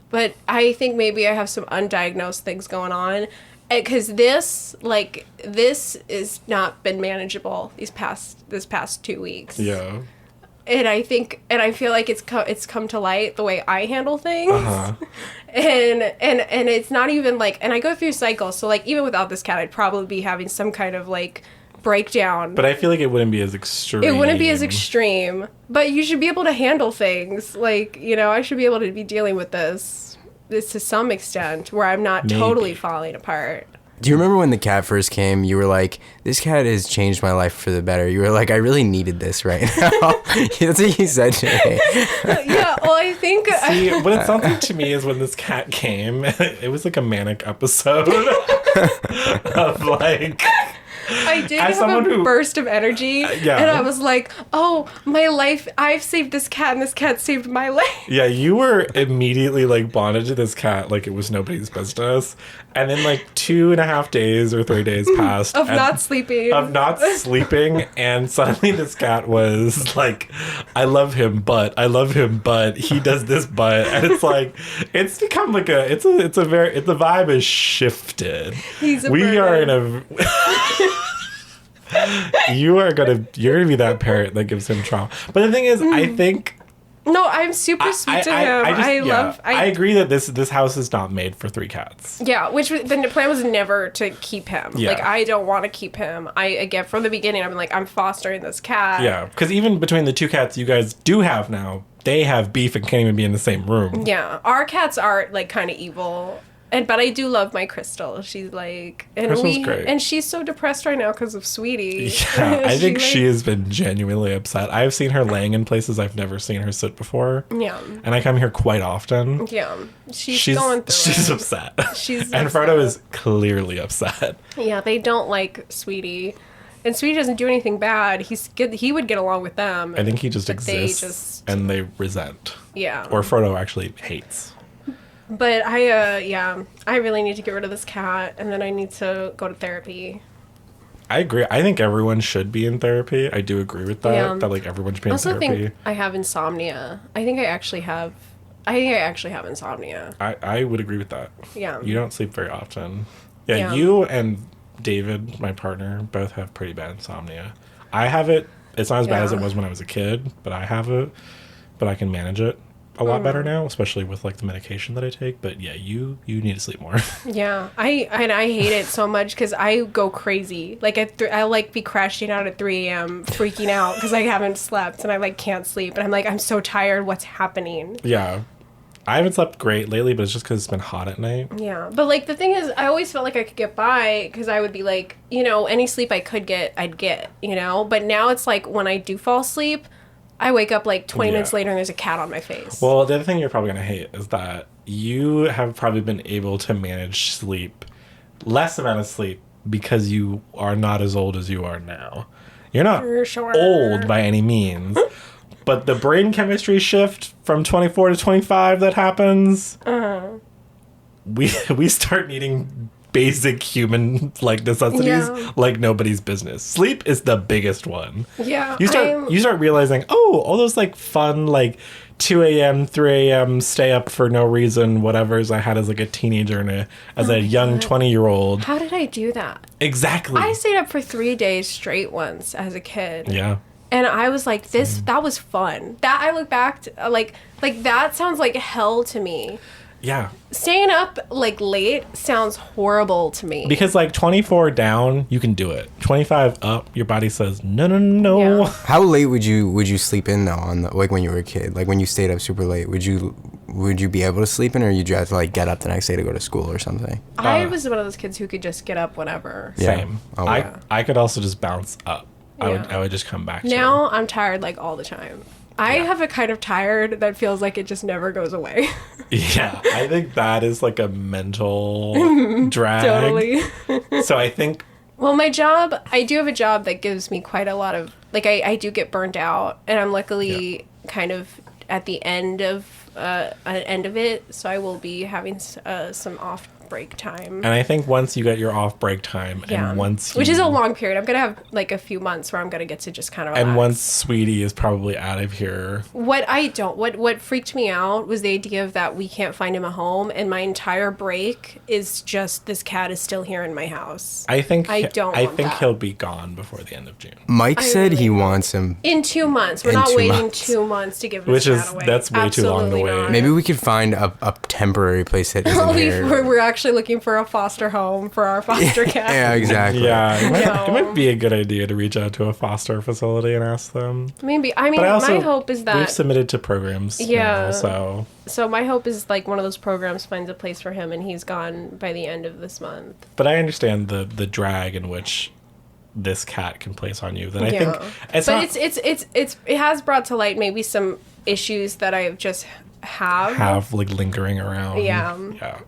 Speaker 2: But I think maybe I have some undiagnosed things going on. Because this is not been manageable this past 2 weeks.
Speaker 1: Yeah.
Speaker 2: And I feel like it's come to light the way I handle things.
Speaker 1: Uh-huh.
Speaker 2: And it's not even like, and I go through cycles. So like even without this cat, I'd probably be having some kind of like breakdown.
Speaker 1: But I feel like it wouldn't be as extreme.
Speaker 2: It wouldn't be as extreme. But you should be able to handle things. Like, I should be able to be dealing with this to some extent where I'm not totally falling apart.
Speaker 3: Do you remember when the cat first came, you were like, this cat has changed my life for the better. You were like, I really needed this right now. That's what you said to me.
Speaker 2: Yeah, well, I think...
Speaker 1: See, what it sounds like to me is when this cat came, it was like a manic episode of like...
Speaker 2: I did have a burst of energy, and I was like, oh, my life, I've saved this cat, and this cat saved my life.
Speaker 1: Yeah, you were immediately, like, bonded to this cat like it was nobody's business. And then, like, 2.5 days or 3 days passed.
Speaker 2: Of not sleeping,
Speaker 1: and suddenly this cat was like, I love him, but he does this, but. And it's like, it's become like the vibe is shifted. Are in a... You're gonna be that parent that gives him trauma. But the thing is, I think...
Speaker 2: No, I'm super sweet to him.
Speaker 1: I agree that this house is not made for 3 cats.
Speaker 2: Yeah, which the plan was never to keep him. Yeah. Like, I don't want to keep him. Again, from the beginning, I'm like, I'm fostering this cat.
Speaker 1: Yeah, because even between the 2 cats you guys do have now, they have beef and can't even be in the same room.
Speaker 2: Yeah, our cats are, like, kind of evil. But I do love my Crystal. She's like...
Speaker 1: Crystal's great.
Speaker 2: And she's so depressed right now because of Sweetie.
Speaker 1: Yeah, I think she has been genuinely upset. I've seen her laying in places I've never seen her sit before. Yeah. And I come here quite often.
Speaker 2: Yeah. She's going through
Speaker 1: She's upset. And Frodo is clearly upset.
Speaker 2: Yeah, they don't like Sweetie. And Sweetie doesn't do anything bad. He would get along with them.
Speaker 1: I think he just exists and they resent. Yeah. Or Frodo actually hates.
Speaker 2: But I really need to get rid of this cat, and then I need to go to therapy.
Speaker 1: I agree. I think everyone should be in therapy. I do agree with that. Yeah. That like everyone should be in therapy. I also think
Speaker 2: I have insomnia. I think I actually have insomnia.
Speaker 1: I would agree with that.
Speaker 2: Yeah.
Speaker 1: You don't sleep very often. Yeah, you and David, my partner, both have pretty bad insomnia. I have it. It's not as bad as it was when I was a kid, but I have it. But I can manage it. a lot better now, especially with like the medication that I take. But yeah, you need to sleep more.
Speaker 2: Yeah, I hate it so much because I go crazy. Like I like be crashing out at 3 a.m. freaking out because I haven't slept and I like can't sleep and I'm like I'm so tired. What's happening?
Speaker 1: Yeah. I haven't slept great lately, but it's just because it's been hot at night.
Speaker 2: Yeah, but like the thing is, I always felt like I could get by because I would be like, you know, any sleep I could get, I'd get, you know. But now it's like when I do fall asleep, I wake up like 20 minutes later and there's a cat on my face.
Speaker 1: Well, the other thing you're probably gonna hate is that you have probably been able to manage sleep, less amount of sleep, because you are not as old as you are now. You're not old by any means. But the brain chemistry shift from 24 to 25 that happens, we start needing basic human like necessities like nobody's business. Sleep is the biggest one.
Speaker 2: Yeah.
Speaker 1: You start realizing, oh, all those like fun like 2 a.m., 3 a.m. stay up for no reason, whatever's I had as like a teenager and as a young 20-year-old.
Speaker 2: How did I do that?
Speaker 1: Exactly.
Speaker 2: I stayed up for 3 days straight once as a kid.
Speaker 1: Yeah.
Speaker 2: And I was like, that was fun. That I look back to, like that sounds like hell to me.
Speaker 1: Yeah.
Speaker 2: Staying up like late sounds horrible to me.
Speaker 1: Because like 24 down, you can do it. 25 up, your body says no.
Speaker 2: Yeah.
Speaker 3: How late would you sleep in though on like when you were a kid? Like when you stayed up super late, would you be able to sleep in, or you have to like get up the next day to go to school or something?
Speaker 2: I was one of those kids who could just get up whenever.
Speaker 1: Same.
Speaker 3: Oh, wow.
Speaker 1: I could also just bounce up.
Speaker 2: Yeah.
Speaker 1: I would just come back to
Speaker 2: Now I'm tired like all the time. I have a kind of tired that feels like it just never goes away.
Speaker 1: Yeah, I think that is like a mental drag.
Speaker 2: Totally.
Speaker 1: So I think...
Speaker 2: Well, my job, I do have a job that gives me quite a lot of... Like, I do get burnt out, and I'm luckily kind of at the end of it, so I will be having some off break time.
Speaker 1: And I think once you get your off break time, and once
Speaker 2: which is a long period. I'm gonna have like a few months where I'm gonna get to just kind of relax.
Speaker 1: And once Sweetie is probably out of here.
Speaker 2: What freaked me out was the idea of that we can't find him a home, and my entire break is just this cat is still here in my house.
Speaker 1: I think
Speaker 2: that.
Speaker 1: he'll be gone before the end of June.
Speaker 3: Mike said he wants him
Speaker 2: in 2 months. We're not waiting 2 months to give this cat away.
Speaker 1: That's way too long to wait.
Speaker 2: Not.
Speaker 3: Maybe we could find a temporary place that isn't here.
Speaker 2: We're actually looking for a foster home for our foster cat.
Speaker 3: Yeah, exactly.
Speaker 1: Yeah, it might be a good idea to reach out to a foster facility and ask them.
Speaker 2: Maybe. I mean, my hope is that
Speaker 1: we've submitted to programs.
Speaker 2: Yeah.
Speaker 1: Now,
Speaker 2: so my hope is like one of those programs finds a place for him and he's gone by the end of this month.
Speaker 1: But I understand the drag in which this cat can place on you. That I think
Speaker 2: it has brought to light maybe some issues that I have
Speaker 1: like lingering around.
Speaker 2: Yeah.
Speaker 1: Yeah.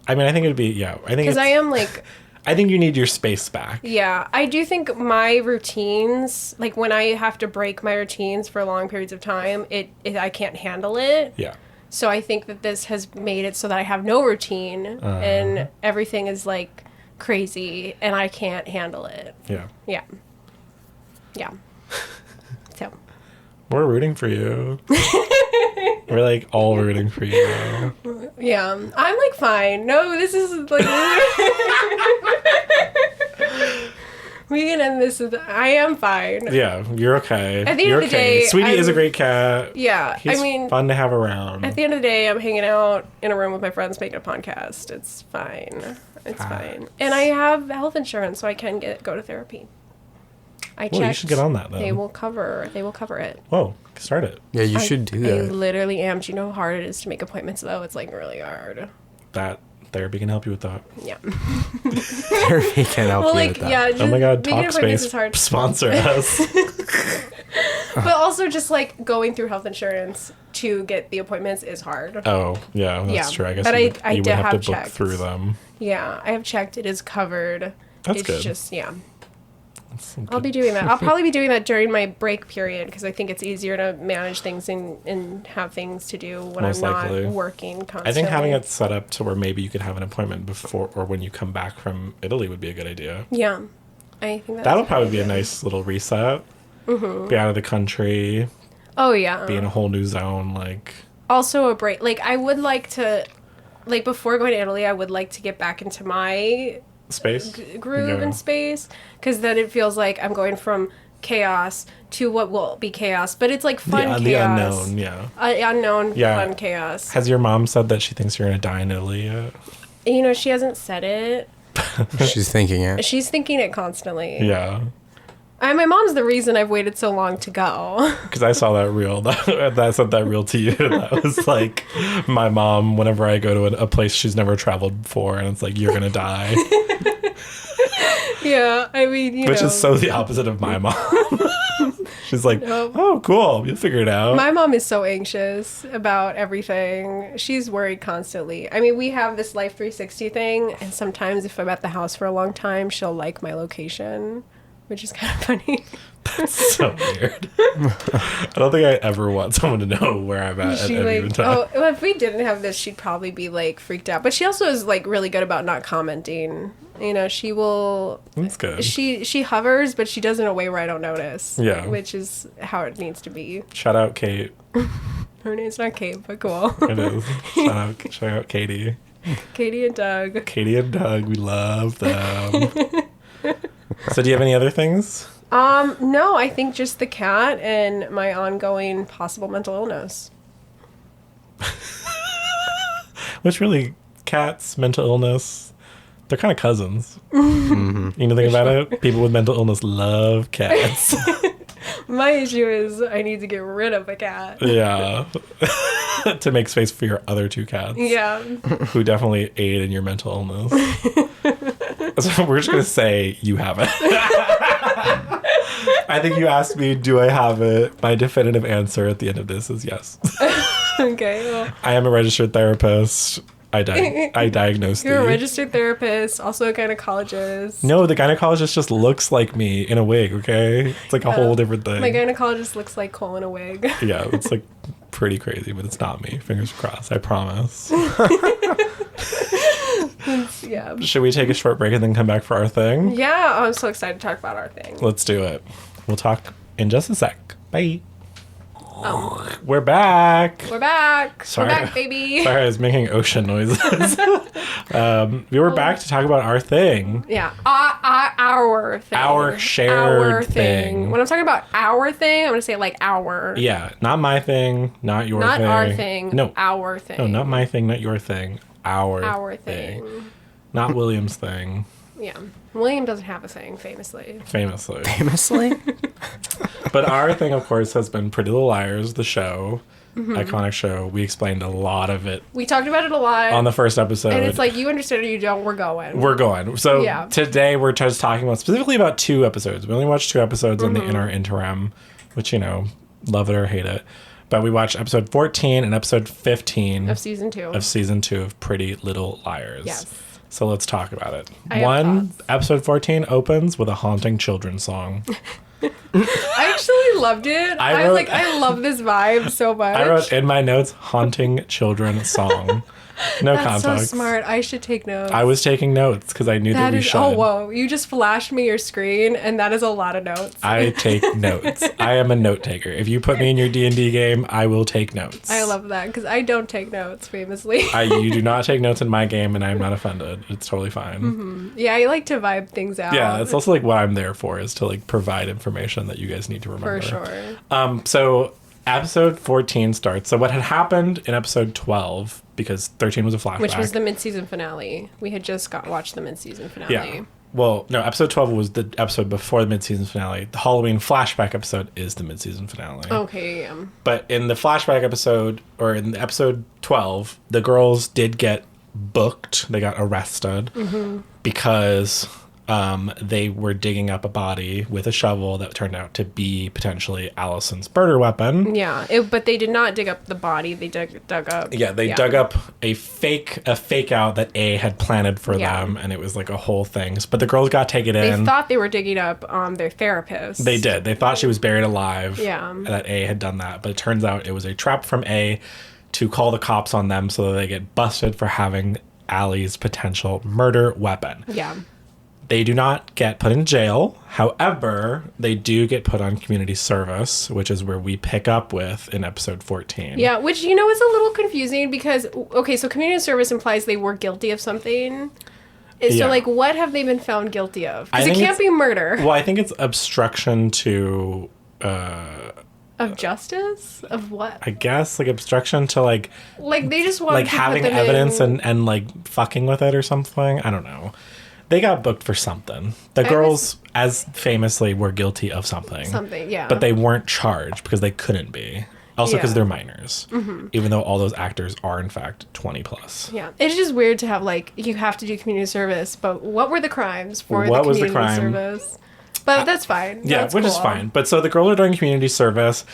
Speaker 1: I mean, I think it'd be, I think
Speaker 2: because I am like...
Speaker 1: I think you need your space back.
Speaker 2: Yeah. I do think my routines, like when I have to break my routines for long periods of time, I can't handle it.
Speaker 1: Yeah.
Speaker 2: So I think that this has made it so that I have no routine and everything is like crazy and I can't handle it.
Speaker 1: Yeah.
Speaker 2: Yeah. Yeah. So.
Speaker 1: We're rooting for you. We're like all rooting for you.
Speaker 2: Yeah. I'm like fine. No, this is like we can end this with I am fine.
Speaker 1: Yeah, you're okay.
Speaker 2: At the end of the day,
Speaker 1: Sweetie is a great cat.
Speaker 2: Yeah.
Speaker 1: He's fun to have around.
Speaker 2: At the end of the day, I'm hanging out in a room with my friends making a podcast. It's fine. It's fine. And I have health insurance, so I can go to therapy. I checked.
Speaker 1: You should get on that then.
Speaker 2: They will cover it.
Speaker 1: Whoa, start it.
Speaker 3: Yeah, you should do
Speaker 2: I
Speaker 3: that.
Speaker 2: literally am. Do you know how hard it is to make appointments though? It's like really hard.
Speaker 1: That therapy can help you with that.
Speaker 2: Yeah.
Speaker 3: Therapy can help you with that.
Speaker 2: Yeah,
Speaker 1: oh my god,
Speaker 2: Talkspace
Speaker 1: is hard. Sponsor us.
Speaker 2: But also just like going through health insurance to get the appointments is hard.
Speaker 1: Oh, yeah, that's true. I guess
Speaker 2: but
Speaker 1: you would have to book
Speaker 2: checked.
Speaker 1: through them.
Speaker 2: Yeah, I have checked. It is covered.
Speaker 1: That's good.
Speaker 2: It's just, I'll be doing that. I'll probably be doing that during my break period because I think it's easier to manage things and have things to do when
Speaker 1: Most
Speaker 2: I'm
Speaker 1: likely.
Speaker 2: not working constantly.
Speaker 1: I think having it set up to where maybe you could have an appointment before or when you come back from Italy would be a good idea.
Speaker 2: Yeah. I think
Speaker 1: that'll probably be a nice little reset.
Speaker 2: Mm-hmm.
Speaker 1: Be out of the country.
Speaker 2: Oh, yeah.
Speaker 1: Be in a whole new zone.
Speaker 2: Also a break. Like, I would like to... Like, before going to Italy, I would like to get back into my...
Speaker 1: space?
Speaker 2: Groove and space. Because then it feels like I'm going from chaos to what will be chaos, but it's like fun chaos.
Speaker 1: The unknown, yeah.
Speaker 2: Unknown,
Speaker 1: Yeah.
Speaker 2: fun chaos.
Speaker 1: Has your mom said that she thinks you're going to die in Italy yet?
Speaker 2: You know, she hasn't said it.
Speaker 3: She's thinking it.
Speaker 2: She's thinking it constantly.
Speaker 1: Yeah.
Speaker 2: My mom's the reason I've waited so long to go.
Speaker 1: Because I saw that reel. That sent that reel to you. That was like my mom, whenever I go to a place she's never traveled before, and it's like, you're going to die.
Speaker 2: Yeah, I mean, you know.
Speaker 1: Which is so the opposite of my mom. She's like, oh, cool. You'll figure it out.
Speaker 2: My mom is so anxious about everything. She's worried constantly. I mean, we have this Life 360 thing, and sometimes if I'm at the house for a long time, she'll like my location, which is kind of funny.
Speaker 1: That's so weird. I don't think I ever want someone to know where I'm at
Speaker 2: She
Speaker 1: any given time.
Speaker 2: well, if we didn't have this, she'd probably be like freaked out. But she also is like really good about not commenting. You know, she will.
Speaker 1: That's good.
Speaker 2: She hovers, but she does in a way where I don't notice.
Speaker 1: Yeah.
Speaker 2: Which is how it needs to be.
Speaker 1: Shout out Kate.
Speaker 2: Her name's not Kate, but cool.
Speaker 1: It is. Shout out Katie.
Speaker 2: Katie and Doug.
Speaker 1: Katie and Doug, we love them. So do you have any other things?
Speaker 2: No, I think just the cat and my ongoing possible mental illness.
Speaker 1: Which really, cats, mental illness, they're kind of cousins. Mm-hmm. You know the thing about it? People with mental illness love cats.
Speaker 2: My issue is I need to get rid of a cat.
Speaker 1: Yeah. To make space for your other two cats.
Speaker 2: Yeah.
Speaker 1: Who definitely aid in your mental illness. So we're just going to say you have it. I think you asked me, do I have it? My definitive answer at the end of this is yes.
Speaker 2: Okay. Well,
Speaker 1: I am a registered therapist. I diagnosed
Speaker 2: you're a
Speaker 1: thee.
Speaker 2: registered therapist, also a gynecologist.
Speaker 1: No, the gynecologist just looks like me in a wig, okay? It's like a whole different thing.
Speaker 2: My gynecologist looks like Kole in a wig.
Speaker 1: Yeah, it's like pretty crazy, but it's not me. Fingers crossed, I promise.
Speaker 2: Yeah.
Speaker 1: Should we take a short break and then come back for our thing?
Speaker 2: Yeah. Oh, I'm so excited to talk about our thing.
Speaker 1: Let's do it. We'll talk in just a sec. Bye. We're back.
Speaker 2: We're back.
Speaker 1: Sorry.
Speaker 2: We're back, baby.
Speaker 1: Sorry, I was making ocean noises. We were back to talk about our thing.
Speaker 2: Yeah. Our thing.
Speaker 1: Our shared thing.
Speaker 2: When I'm talking about our thing, I'm going to say it like our.
Speaker 1: Yeah, not my thing, not your
Speaker 2: Not
Speaker 1: thing.
Speaker 2: our thing.
Speaker 1: No.
Speaker 2: Our thing.
Speaker 1: No, not my thing, not your thing. Our
Speaker 2: thing.
Speaker 1: Not William's thing,
Speaker 2: Yeah. William doesn't have a thing, famously.
Speaker 1: famously.
Speaker 3: Famously?
Speaker 1: But our thing, of course, has been Pretty Little Liars, the show. Iconic show. We explained a lot of it
Speaker 2: We talked about it a lot.
Speaker 1: on the first episode.
Speaker 2: and it's like, you understand or you don't, we're going.
Speaker 1: We're going. So
Speaker 2: Yeah.
Speaker 1: today we're just talking about specifically about 2 episodes. We only watched 2 episodes in our interim, which, you know, love it or hate it. But we watched episode 14 and episode 15
Speaker 2: of season 2.
Speaker 1: of season 2 of Pretty Little Liars.
Speaker 2: Yes.
Speaker 1: So let's talk about it.
Speaker 2: I have thoughts.
Speaker 1: Episode 14 opens with a haunting children's song.
Speaker 2: I actually loved it. I
Speaker 1: wrote-
Speaker 2: was like, I love this vibe so much.
Speaker 1: I wrote in my notes, haunting children song. No
Speaker 2: That's
Speaker 1: context.
Speaker 2: so smart. I should take notes.
Speaker 1: I was taking notes because I knew that
Speaker 2: That
Speaker 1: we
Speaker 2: is,
Speaker 1: should.
Speaker 2: oh, whoa. You just flashed me your screen, and that is a lot of notes.
Speaker 1: I take notes. I am a note taker. If you put me in your D&D game, I will take notes.
Speaker 2: I love that, because I don't take notes, famously.
Speaker 1: You do not take notes in my game, and I am not offended. It's totally fine.
Speaker 2: Yeah, I like to vibe things out.
Speaker 1: Yeah, that's also like what I'm there for, is to like provide information that you guys need to remember.
Speaker 2: For sure.
Speaker 1: So episode 14 starts. So what had happened in episode 12, because 13 was a flashback.
Speaker 2: Which was the mid-season finale. We had just watched the mid-season finale.
Speaker 1: Yeah. Well, no, episode 12 was the episode before the mid-season finale. The Halloween flashback episode is the mid-season finale.
Speaker 2: Okay.
Speaker 1: But in the flashback episode, or in episode 12, the girls did get booked. They got arrested because they were digging up a body with a shovel that turned out to be potentially Allison's murder weapon.
Speaker 2: Yeah, but they did not dig up the body. They dug up.
Speaker 1: Yeah, they dug up a fake out that A had planted for them, and it was like a whole thing. But the girls got taken in.
Speaker 2: They thought they were digging up their therapist.
Speaker 1: They did. They thought she was buried alive.
Speaker 2: Yeah.
Speaker 1: And that A had done that. But it turns out it was a trap from A to call the cops on them so that they get busted for having Allie's potential murder weapon.
Speaker 2: Yeah.
Speaker 1: They do not get put in jail. However, they do get put on community service, which is where we pick up with in episode 14.
Speaker 2: Yeah, which, you know, is a little confusing because, okay, so community service implies they were guilty of something. So, like, what have they been found guilty of? Because it can't be murder.
Speaker 1: Well, I think it's obstruction to...
Speaker 2: of justice? Of what?
Speaker 1: I guess, like, obstruction to, like...
Speaker 2: Like, they just want
Speaker 1: like,
Speaker 2: to
Speaker 1: having
Speaker 2: put them
Speaker 1: evidence
Speaker 2: in...
Speaker 1: and, like, fucking with it or something. I don't know. They got booked for something. The girls, as famously, were guilty of something.
Speaker 2: Something, yeah.
Speaker 1: But they weren't charged because they couldn't be. Also because they're minors. Even though all those actors are, in fact, 20 plus.
Speaker 2: Yeah. It's just weird to have, like, you have to do community service, but what were the crimes for the community service? But that's fine.
Speaker 1: Yeah,
Speaker 2: that's
Speaker 1: which
Speaker 2: cool.
Speaker 1: is fine. But so the girls are doing community service,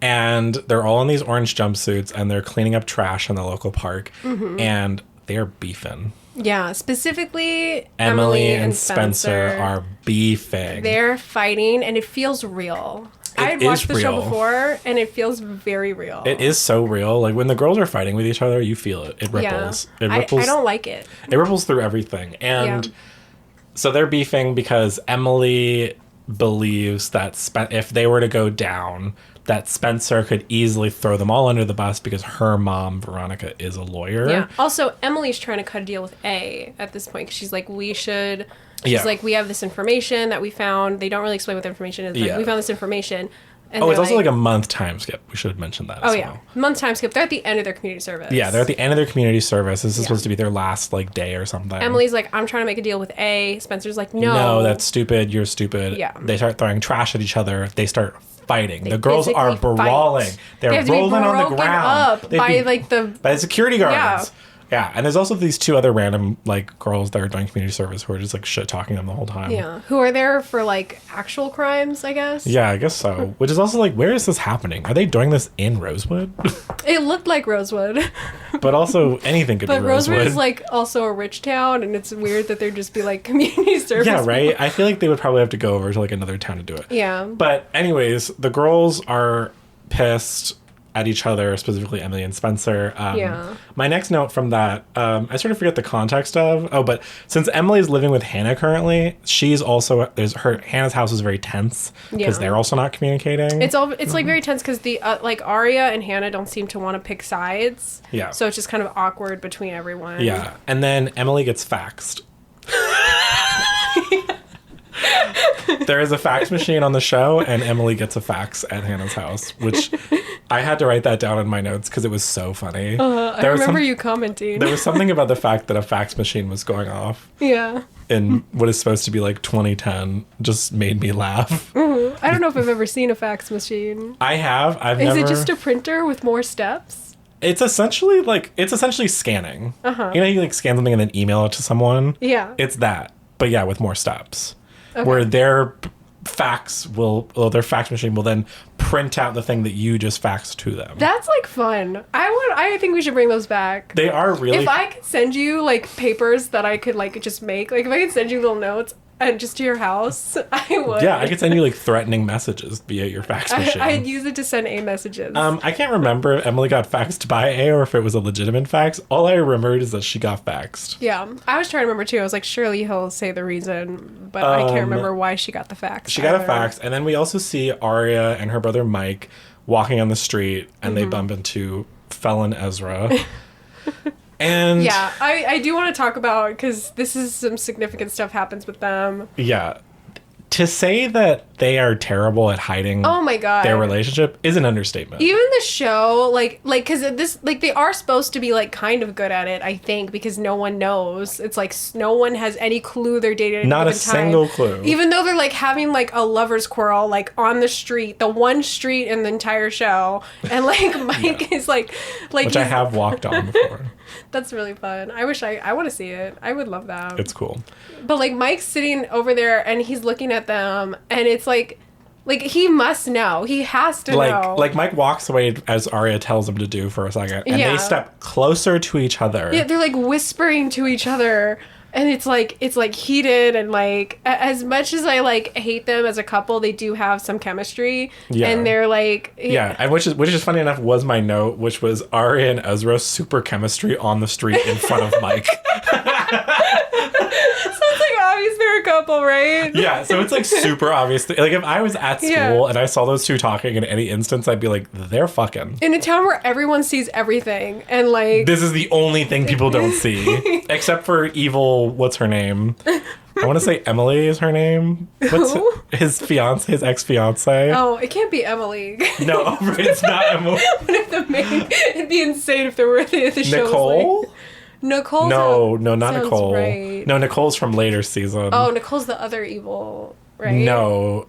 Speaker 1: and they're all in these orange jumpsuits, and they're cleaning up trash in the local park, and they're beefing.
Speaker 2: Yeah, specifically
Speaker 1: Emily and Spencer are beefing.
Speaker 2: They're fighting, and it feels real. I'd watched the show before, and it feels very real.
Speaker 1: It is so real. Like, when the girls are fighting with each other, you feel it. It ripples.
Speaker 2: Yeah.
Speaker 1: It ripples.
Speaker 2: I don't like it.
Speaker 1: It ripples through everything. And so they're beefing because Emily believes that if they were to go down, that Spencer could easily throw them all under the bus because her mom, Veronica, is a lawyer.
Speaker 2: Yeah. Also, Emily's trying to cut a deal with A at this point because she's like, She's like, we have this information that we found. They don't really explain what the information is. Like, we found this information. And
Speaker 1: it's also like a month time skip. We should have mentioned that as well.
Speaker 2: Month time skip. They're at the end of their community service.
Speaker 1: Yeah, they're at the end of their community service. This is supposed to be their last, like, day or something.
Speaker 2: Emily's like, I'm trying to make a deal with A. Spencer's like, no.
Speaker 1: No, that's stupid. You're stupid.
Speaker 2: Yeah.
Speaker 1: They start throwing trash at each other. They start fighting. The girls are brawling. They're rolling on the ground. By the security guards. Yeah, and there's also these two other random, like, girls that are doing community service who are just, like, shit-talking them the whole time.
Speaker 2: Yeah, who are there for, like, actual crimes, I guess?
Speaker 1: Yeah, I guess so. Which is also, like, where is this happening? Are they doing this in Rosewood?
Speaker 2: It looked like Rosewood.
Speaker 1: But also, anything could be Rosewood. But
Speaker 2: Rosewood is, like, also a rich town, and it's weird that they're just be, like, community service.
Speaker 1: Yeah, right? I feel like they would probably have to go over to, like, another town to do it.
Speaker 2: Yeah.
Speaker 1: But anyways, the girls are pissed at each other, specifically Emily and Spencer. My next note from that, I sort of forget the context of. Oh, but since Emily's living with Hannah currently, she's also Hannah's house is very tense because they're also not communicating.
Speaker 2: It's like very tense because the like Aria and Hannah don't seem to want to pick sides.
Speaker 1: Yeah.
Speaker 2: So it's just kind of awkward between everyone.
Speaker 1: Yeah, and then Emily gets faxed. There is a fax machine on the show, and Emily gets a fax at Hannah's house, which I had to write that down in my notes because it was so funny.
Speaker 2: I remember you commenting.
Speaker 1: There was something about the fact that a fax machine was going off.
Speaker 2: Yeah.
Speaker 1: In what is supposed to be like 2010, just made me laugh.
Speaker 2: I don't know if I've ever seen a fax machine.
Speaker 1: I have.
Speaker 2: Is it just a printer with more steps?
Speaker 1: It's essentially scanning. You know, you like scan something and then email it to someone.
Speaker 2: Yeah.
Speaker 1: It's that, but yeah, with more steps. Okay. Where their fax machine will then print out the thing that you just faxed to them.
Speaker 2: That's like fun. I think we should bring those back.
Speaker 1: They are really.
Speaker 2: If I could send you like papers that I could like just make, like if I could send you little notes and just to your house, I would.
Speaker 1: Yeah, I could send you like threatening messages via your fax machine.
Speaker 2: I'd use it to send A messages.
Speaker 1: I can't remember if Emily got faxed by A or if it was a legitimate fax. All I remembered is that she got faxed.
Speaker 2: Yeah, I was trying to remember too. I was like, surely he'll say the reason, but I can't remember why she got the fax.
Speaker 1: She got a fax, and then we also see Aria and her brother Mike walking on the street, and they bump into felon Ezra. And
Speaker 2: yeah, I do want to talk about, because this is some significant stuff happens with them.
Speaker 1: Yeah. To say that they are terrible at hiding
Speaker 2: oh my God.
Speaker 1: their relationship is an understatement.
Speaker 2: Even the show, because this, like, they are supposed to be, like, kind of good at it, I think, because no one knows. It's like no one has any clue they're dating.
Speaker 1: Not a single clue.
Speaker 2: Even though they're, like, having, like, a lover's quarrel, like, on the street, the one street in the entire show. And, like, Mike is, like...
Speaker 1: Which I have walked on before.
Speaker 2: That's really fun. I wish I want to see it. I would love that.
Speaker 1: It's cool.
Speaker 2: But, like, Mike's sitting over there, and he's looking at them, and it's like he must know. He has to know. Like, Mike
Speaker 1: walks away as Arya tells him to do for a second, and they step closer to each other.
Speaker 2: Yeah, they're, like, whispering to each other, and it's like heated, and, like, as much as I, like, hate them as a couple, they do have some chemistry. Yeah. And they're, like...
Speaker 1: Yeah, and which is funny enough was my note, which was Arya and Ezra super chemistry on the street in front of Mike.
Speaker 2: Sounds like obvious they're a couple, right?
Speaker 1: Yeah, so it's like super obvious. Like if I was at school and I saw those two talking in any instance, I'd be like, they're fucking.
Speaker 2: In a town where everyone sees everything and like...
Speaker 1: This is the only thing people don't see. Except for evil, what's her name? I want to say Emily is her name. What's his fiance, his ex-fiance?
Speaker 2: Oh, it can't be Emily.
Speaker 1: No, it's not Emily.
Speaker 2: What if the main... It'd be insane if there were the show
Speaker 1: Nicole?
Speaker 2: was like... Nicole?
Speaker 1: No, not Nicole.
Speaker 2: Right.
Speaker 1: No, Nicole's from later season.
Speaker 2: Oh, Nicole's the other evil, right?
Speaker 1: No,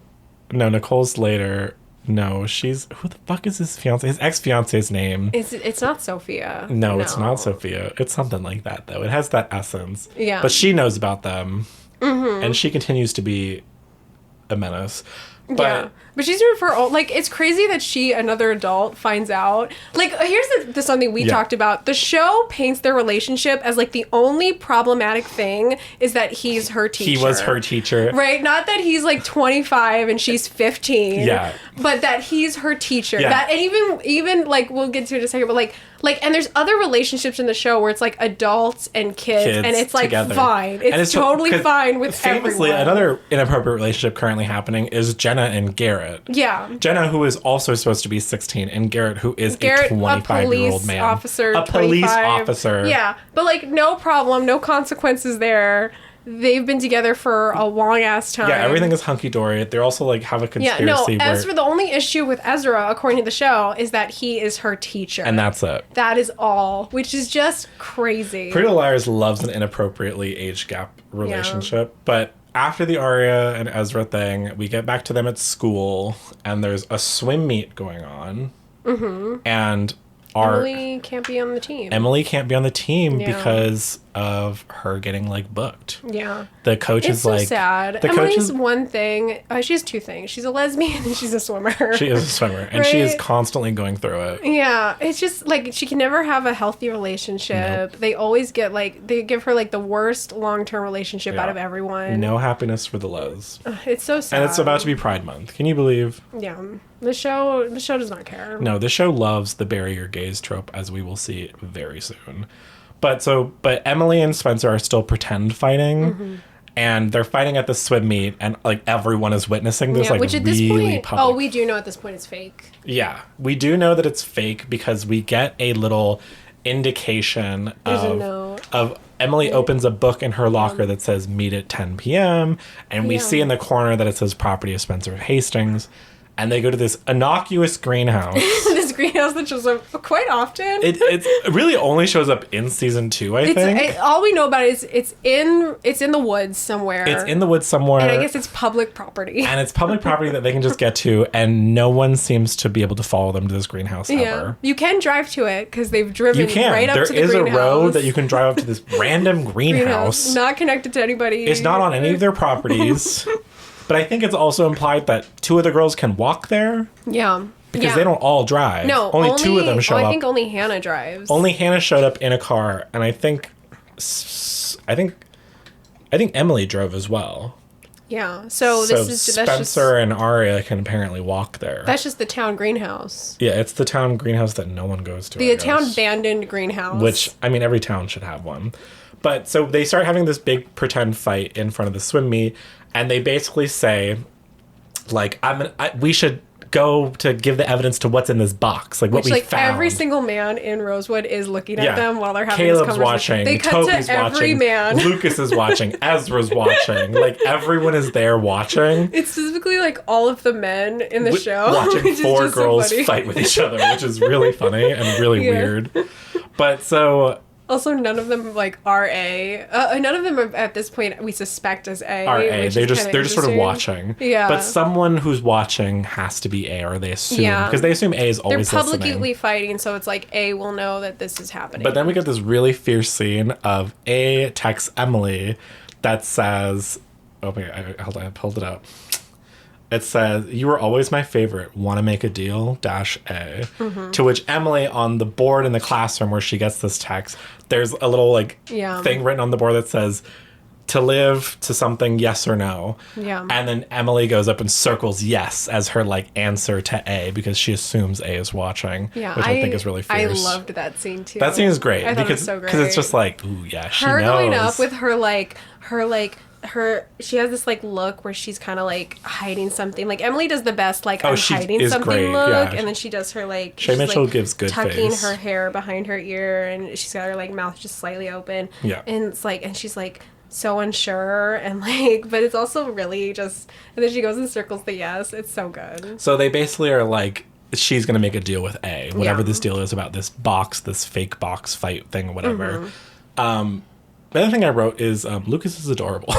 Speaker 1: Nicole's later. No, she's... Who the fuck is his fiance? His ex-fiance's name.
Speaker 2: It's not Sophia.
Speaker 1: No, it's not Sophia. It's something like that, though. It has that essence.
Speaker 2: Yeah.
Speaker 1: But she knows about them. Mm-hmm. And she continues to be a menace. But
Speaker 2: But she's doing for all, like, it's crazy that she, another adult, finds out. Like, here's the something we talked about. The show paints their relationship as, like, the only problematic thing is that he's her teacher.
Speaker 1: He was her teacher.
Speaker 2: Right? Not that he's, like, 25 and she's 15.
Speaker 1: Yeah.
Speaker 2: But that he's her teacher.
Speaker 1: Yeah.
Speaker 2: That, and even, like, we'll get to it in a second, but, like, and there's other relationships in the show where it's, like, adults and kids and it's, like,
Speaker 1: together.
Speaker 2: fine. It's totally fine with
Speaker 1: famously,
Speaker 2: everyone.
Speaker 1: another inappropriate relationship currently happening is Jenna and Garrett.
Speaker 2: Yeah.
Speaker 1: Jenna, who is also supposed to be 16, and Garrett, who is a 25-year-old man.
Speaker 2: A
Speaker 1: police officer.
Speaker 2: Yeah. But, like, no problem. No consequences there. They've been together for a long-ass time.
Speaker 1: Yeah, everything is hunky-dory. They also, like, have a conspiracy.
Speaker 2: Yeah, no, Ezra, the only issue with Ezra, according to the show, is that he is her teacher.
Speaker 1: And that's it.
Speaker 2: That is all, which is just crazy.
Speaker 1: Pretty Little Liars loves an inappropriately age gap relationship, but after the Arya and Ezra thing, we get back to them at school, and there's a swim meet going on. Mm-hmm. And
Speaker 2: Emily can't be on the team.
Speaker 1: Because of her getting, like, booked.
Speaker 2: Yeah.
Speaker 1: The coach
Speaker 2: it's
Speaker 1: is
Speaker 2: so
Speaker 1: like...
Speaker 2: sad. Emily's one thing... she has two things. She's a lesbian and she's a swimmer.
Speaker 1: She is a swimmer. And
Speaker 2: right?
Speaker 1: she is constantly going through it.
Speaker 2: Yeah. It's just, like, she can never have a healthy relationship. Nope. They always get, like... They give her, like, the worst long-term relationship out of everyone.
Speaker 1: No happiness for the Les.
Speaker 2: It's so sad.
Speaker 1: And it's about to be Pride Month. Can you believe?
Speaker 2: Yeah. The show does not care.
Speaker 1: No, the show loves the bury your gays trope, as we will see very soon. But Emily and Spencer are still pretend fighting, and they're fighting at the swim meet, and, like, everyone is witnessing this, like,
Speaker 2: which at
Speaker 1: really
Speaker 2: this point,
Speaker 1: public.
Speaker 2: we do know at this point it's fake.
Speaker 1: Yeah, we do know that it's fake because we get a little indication of Emily opens a book in her locker that says meet at 10 p.m. and we see in the corner that it says property of Spencer Hastings. And they go to this innocuous greenhouse.
Speaker 2: This greenhouse that shows up quite often.
Speaker 1: It really only shows up in season 2, I think.
Speaker 2: All we know about it is it's in the woods somewhere.
Speaker 1: It's in the woods somewhere.
Speaker 2: And I guess it's public property.
Speaker 1: And it's public property that they can just get to, and no one seems to be able to follow them to this greenhouse ever.
Speaker 2: You can drive to it because they've driven right up to the greenhouse.
Speaker 1: There is a road that you can drive up to this random greenhouse.
Speaker 2: Not connected to anybody.
Speaker 1: It's not on any of their properties. But I think it's also implied that 2 of the girls can walk there.
Speaker 2: Yeah.
Speaker 1: Because they don't all drive.
Speaker 2: No,
Speaker 1: only 2 of them show up.
Speaker 2: I think only Hannah drives.
Speaker 1: Only Hannah showed up in a car, and I think Emily drove as well.
Speaker 2: Yeah. So
Speaker 1: Spencer and Arya can apparently walk there.
Speaker 2: That's just the town greenhouse.
Speaker 1: Yeah, it's the town greenhouse that no one goes to.
Speaker 2: The town abandoned greenhouse.
Speaker 1: Which, I mean, every town should have one. But so they start having this big pretend fight in front of the swim meet, and they basically say, like, we should go to give the evidence to what's in this box, like what we found.
Speaker 2: Every single man in Rosewood is looking at them while they're having
Speaker 1: Caleb's
Speaker 2: this conversation.
Speaker 1: watching,
Speaker 2: They cut
Speaker 1: Toby's
Speaker 2: to every
Speaker 1: watching,
Speaker 2: man.
Speaker 1: Lucas is watching, Ezra's watching, like everyone is there watching.
Speaker 2: It's specifically like all of the men in the show
Speaker 1: watching 4 girls fight with each other, which is really funny and really weird. But so.
Speaker 2: Also, none of them are A. None of them are, at this point, we suspect as A.
Speaker 1: Are A. They're just sort of watching.
Speaker 2: Yeah.
Speaker 1: But someone who's watching has to be A, or they assume. Yeah. Because they assume A is always listening.
Speaker 2: They're publicly fighting, so it's like A will know that this is happening.
Speaker 1: But then we get this really fierce scene of A texts Emily that says... Oh, wait, hold on, I pulled it up. It says, "You were always my favorite. Want to make a deal? -A." Mm-hmm. To which Emily, on the board in the classroom where she gets this text, there's a little thing written on the board that says, "To live to something, yes or no."
Speaker 2: Yeah.
Speaker 1: And then Emily goes up and circles yes as her answer to A because she assumes A is watching. Yeah, which I think is really fierce.
Speaker 2: I loved that scene too.
Speaker 1: That scene is great.
Speaker 2: I thought it was so great.
Speaker 1: Because it's just like, ooh, yeah, she knows.
Speaker 2: Her going up with her she has this like look where she's kind of like hiding something. Like Emily does the best like I'm
Speaker 1: she
Speaker 2: hiding
Speaker 1: is
Speaker 2: something
Speaker 1: great,
Speaker 2: look,
Speaker 1: yeah.
Speaker 2: and then she does her like
Speaker 1: Shay
Speaker 2: she's,
Speaker 1: Mitchell
Speaker 2: like,
Speaker 1: gives good
Speaker 2: tucking
Speaker 1: face.
Speaker 2: her hair behind her ear, and she's got her like mouth just slightly open.
Speaker 1: Yeah.
Speaker 2: And it's like, and she's like so unsure, and like, but it's also really just, and then she goes and circles the yes. It's so good.
Speaker 1: So they basically are like, she's going to make a deal with A, whatever
Speaker 2: Yeah.
Speaker 1: this deal is about this fake box fight thing or whatever.
Speaker 2: Mm-hmm.
Speaker 1: The other thing I wrote is Lucas is adorable.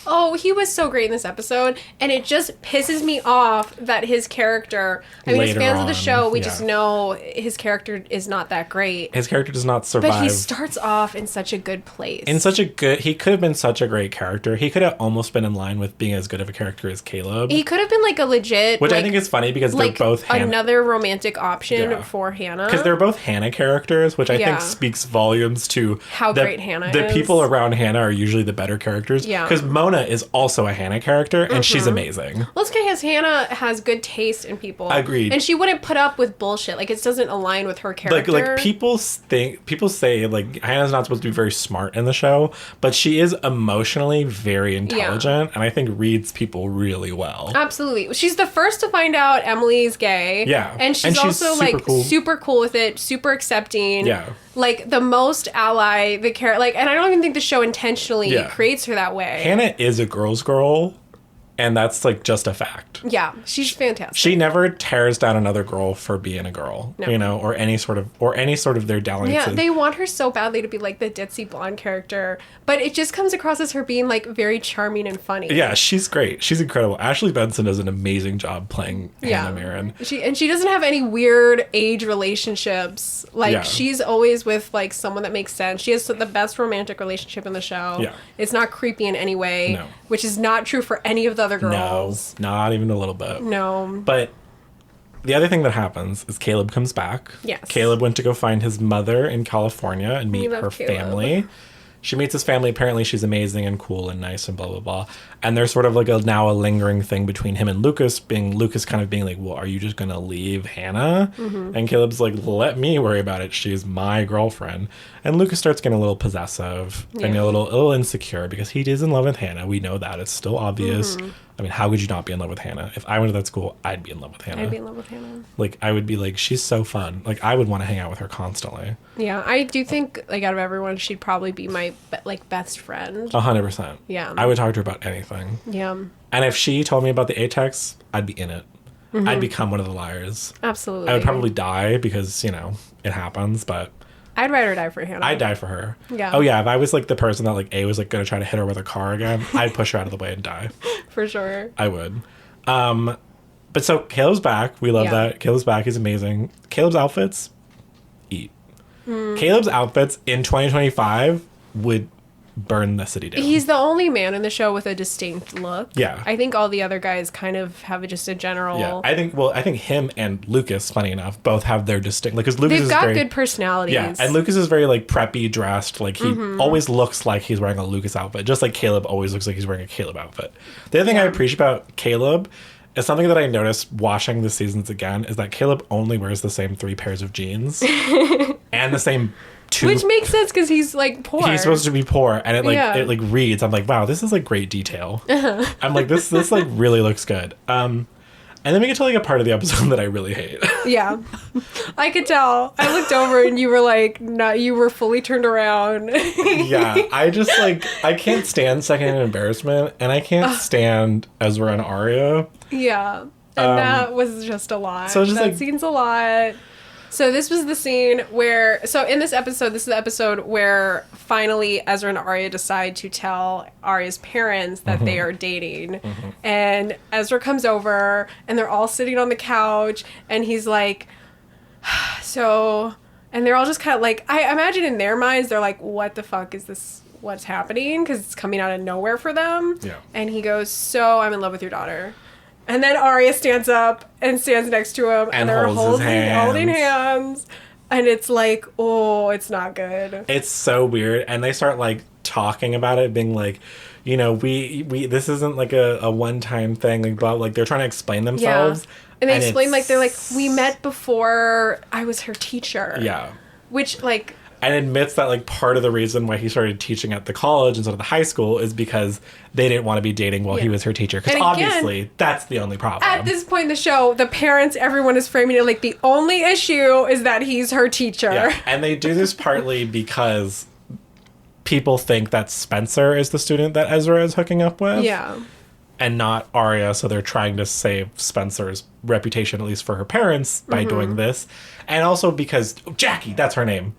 Speaker 2: Oh, he was so great in this episode, and it just pisses me off that his character, I mean, as
Speaker 1: Later
Speaker 2: fans of the
Speaker 1: on,
Speaker 2: show, we
Speaker 1: yeah.
Speaker 2: just know his character is not that great.
Speaker 1: His character does not survive.
Speaker 2: But he starts off in such a good place.
Speaker 1: He could have been such a great character. He could have almost been in line with being as good of a character as Caleb.
Speaker 2: He could have been like a legit,
Speaker 1: Which
Speaker 2: like,
Speaker 1: I think is funny because they're
Speaker 2: like
Speaker 1: both
Speaker 2: another romantic option
Speaker 1: Yeah.
Speaker 2: for Hannah.
Speaker 1: because they're both Hannah characters, which I
Speaker 2: Yeah.
Speaker 1: think speaks volumes to
Speaker 2: How great Hannah
Speaker 1: the
Speaker 2: is.
Speaker 1: people around Hannah are usually the better characters.
Speaker 2: Yeah.
Speaker 1: Because Mona is also a Hannah character, and she's amazing.
Speaker 2: Well, it's because Hannah has good taste in people.
Speaker 1: Agreed.
Speaker 2: And she wouldn't put up with bullshit. Like, it doesn't align with her character.
Speaker 1: Like people say like Hannah's not supposed to be very smart in the show, but she is emotionally very intelligent, and I think reads people really well.
Speaker 2: Absolutely. She's the first to find out Emily's gay.
Speaker 1: Yeah.
Speaker 2: And she's
Speaker 1: And she's
Speaker 2: also
Speaker 1: super
Speaker 2: like
Speaker 1: cool.
Speaker 2: super cool with it, super accepting.
Speaker 1: Yeah.
Speaker 2: Like the most ally, and I don't even think the show intentionally
Speaker 1: Yeah.
Speaker 2: creates her that way.
Speaker 1: Hannah is a girl's girl, and that's like just a fact.
Speaker 2: Yeah, she's fantastic.
Speaker 1: She never tears down another girl for being a girl,
Speaker 2: No.
Speaker 1: you know, or any sort of their dalliances.
Speaker 2: Yeah, they want her so badly to be like the ditzy blonde character, but it just comes across as her being like very charming and funny.
Speaker 1: Yeah, she's great. She's incredible. Ashley Benson does an amazing job playing Hannah Marin.
Speaker 2: She doesn't have any weird age relationships. Like
Speaker 1: Yeah.
Speaker 2: she's always with like someone that makes sense. She has the best romantic relationship in the show.
Speaker 1: Yeah.
Speaker 2: It's not creepy in any way,
Speaker 1: No.
Speaker 2: which is not true for any of the other girls.
Speaker 1: No, not even a little bit.
Speaker 2: No.
Speaker 1: But the other thing that happens is Caleb comes back.
Speaker 2: Yes.
Speaker 1: Caleb went to go find his mother in California and meet
Speaker 2: love
Speaker 1: her
Speaker 2: Caleb.
Speaker 1: family. She meets his family. Apparently, she's amazing and cool and nice and blah, blah, blah. And there's sort of like a lingering thing between him and Lucas, kind of being like, well, are you just going to leave Hannah?
Speaker 2: Mm-hmm.
Speaker 1: And Caleb's like, let me worry about it. She's my girlfriend. And Lucas starts getting a little possessive and
Speaker 2: Yeah.
Speaker 1: a little insecure because he is in love with Hannah. We know that. It's still obvious.
Speaker 2: Mm-hmm.
Speaker 1: I mean, how could you not be in love with Hannah? If I went to that school, I'd be in love with Hannah.
Speaker 2: I'd be in love with Hannah.
Speaker 1: Like, I would be like, she's so fun. Like, I would want to hang out with her constantly.
Speaker 2: Yeah, I do think like out of everyone, she'd probably be my best friend.
Speaker 1: 100%.
Speaker 2: Yeah.
Speaker 1: I would talk to her about anything.
Speaker 2: Yeah,
Speaker 1: And if she told me about the Atex, I'd be in it. I'd become one of the liars.
Speaker 2: absolutely.
Speaker 1: I would probably die because, you know, it happens, but
Speaker 2: I'd ride or die for Hannah.
Speaker 1: I'd die for her.
Speaker 2: Yeah.
Speaker 1: Oh, yeah. If I was like the person that like A was like going to try to hit her with a car again, I'd push her out of the way and die.
Speaker 2: for sure.
Speaker 1: I would. But so Caleb's back. We love
Speaker 2: Yeah.
Speaker 1: that. Caleb's back. He's amazing. Caleb's outfits, eat. Caleb's outfits in 2025 would burn the city down.
Speaker 2: He's the only man in the show with a distinct look.
Speaker 1: Yeah.
Speaker 2: I think all the other guys kind of have just a general.
Speaker 1: Yeah, I think him and Lucas, funny enough, both have their distinct. Like, because Lucas
Speaker 2: They've
Speaker 1: is
Speaker 2: got
Speaker 1: very,
Speaker 2: good personalities.
Speaker 1: yeah, and Lucas is very like preppy dressed. Like he always looks like he's wearing a Lucas outfit, just like Caleb always looks like he's wearing a Caleb outfit. The other thing I appreciate about Caleb is something that I noticed watching the seasons again is that Caleb only wears the same 3 pairs of jeans and the same 2.
Speaker 2: Which makes sense because he's like poor.
Speaker 1: He's supposed to be poor, and
Speaker 2: Yeah.
Speaker 1: it like reads. I'm like, wow, this is like great detail. I'm like, this like really looks good. And then we get to like a part of the episode that I really hate.
Speaker 2: Yeah. I could tell. I looked over and you were like, no, you were fully turned around.
Speaker 1: Yeah, I just like I can't stand secondhand embarrassment, and I can't stand Ezra and Arya.
Speaker 2: Yeah. And that was just a lot.
Speaker 1: so just,
Speaker 2: that
Speaker 1: like-
Speaker 2: scene's a lot. So this was the scene where, in this episode, this is the episode where finally Ezra and Arya decide to tell Arya's parents that they are dating. And Ezra comes over and they're all sitting on the couch and he's like, and they're all just kind of like, I imagine in their minds, they're like, what the fuck is this? What's happening? Because it's coming out of nowhere for them.
Speaker 1: Yeah.
Speaker 2: And he goes, so I'm in love with your daughter. And then Arya stands up and stands next to him, and they're
Speaker 1: holds his
Speaker 2: holding
Speaker 1: hands.
Speaker 2: hands. And it's like, oh, it's not good.
Speaker 1: It's so weird, and they start like talking about it, being like, you know, we this isn't like a one time thing, like blah, like they're trying to explain themselves.
Speaker 2: And they explain
Speaker 1: it's-
Speaker 2: like they're like, we met before I was her teacher.
Speaker 1: Yeah.
Speaker 2: Which like
Speaker 1: and admits that like part of the reason why he started teaching at the college instead of the high school is because they didn't want to be dating while he was her teacher. Because obviously that's the only problem.
Speaker 2: At this point in the show, the parents, everyone is framing it like the only issue is that he's her teacher.
Speaker 1: Yeah. And they do this partly because people think that Spencer is the student that Ezra is hooking up with.
Speaker 2: Yeah.
Speaker 1: And not Arya, so they're trying to save Spencer's reputation, at least for her parents, by doing this. And also because Jackie, that's her name.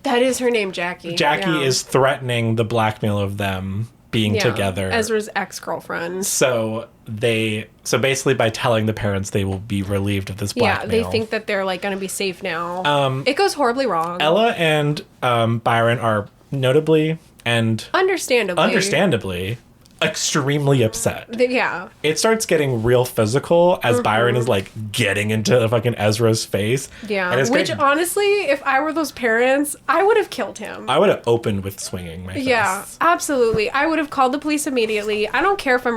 Speaker 2: That is her name, Jackie.
Speaker 1: Jackie is threatening the blackmail of them being together.
Speaker 2: Ezra's ex-girlfriend.
Speaker 1: So basically by telling the parents they will be relieved of this blackmail.
Speaker 2: Yeah, they think that they're like going to be safe now. It goes horribly wrong.
Speaker 1: Ella and Byron are notably and understandably extremely upset.
Speaker 2: Yeah.
Speaker 1: It starts getting real physical as Byron is like getting into fucking Ezra's face.
Speaker 2: Yeah. Which honestly, if I were those parents, I would have killed him.
Speaker 1: I would have opened with swinging my fist.
Speaker 2: Yeah, absolutely. I would have called the police immediately. I don't care if I'm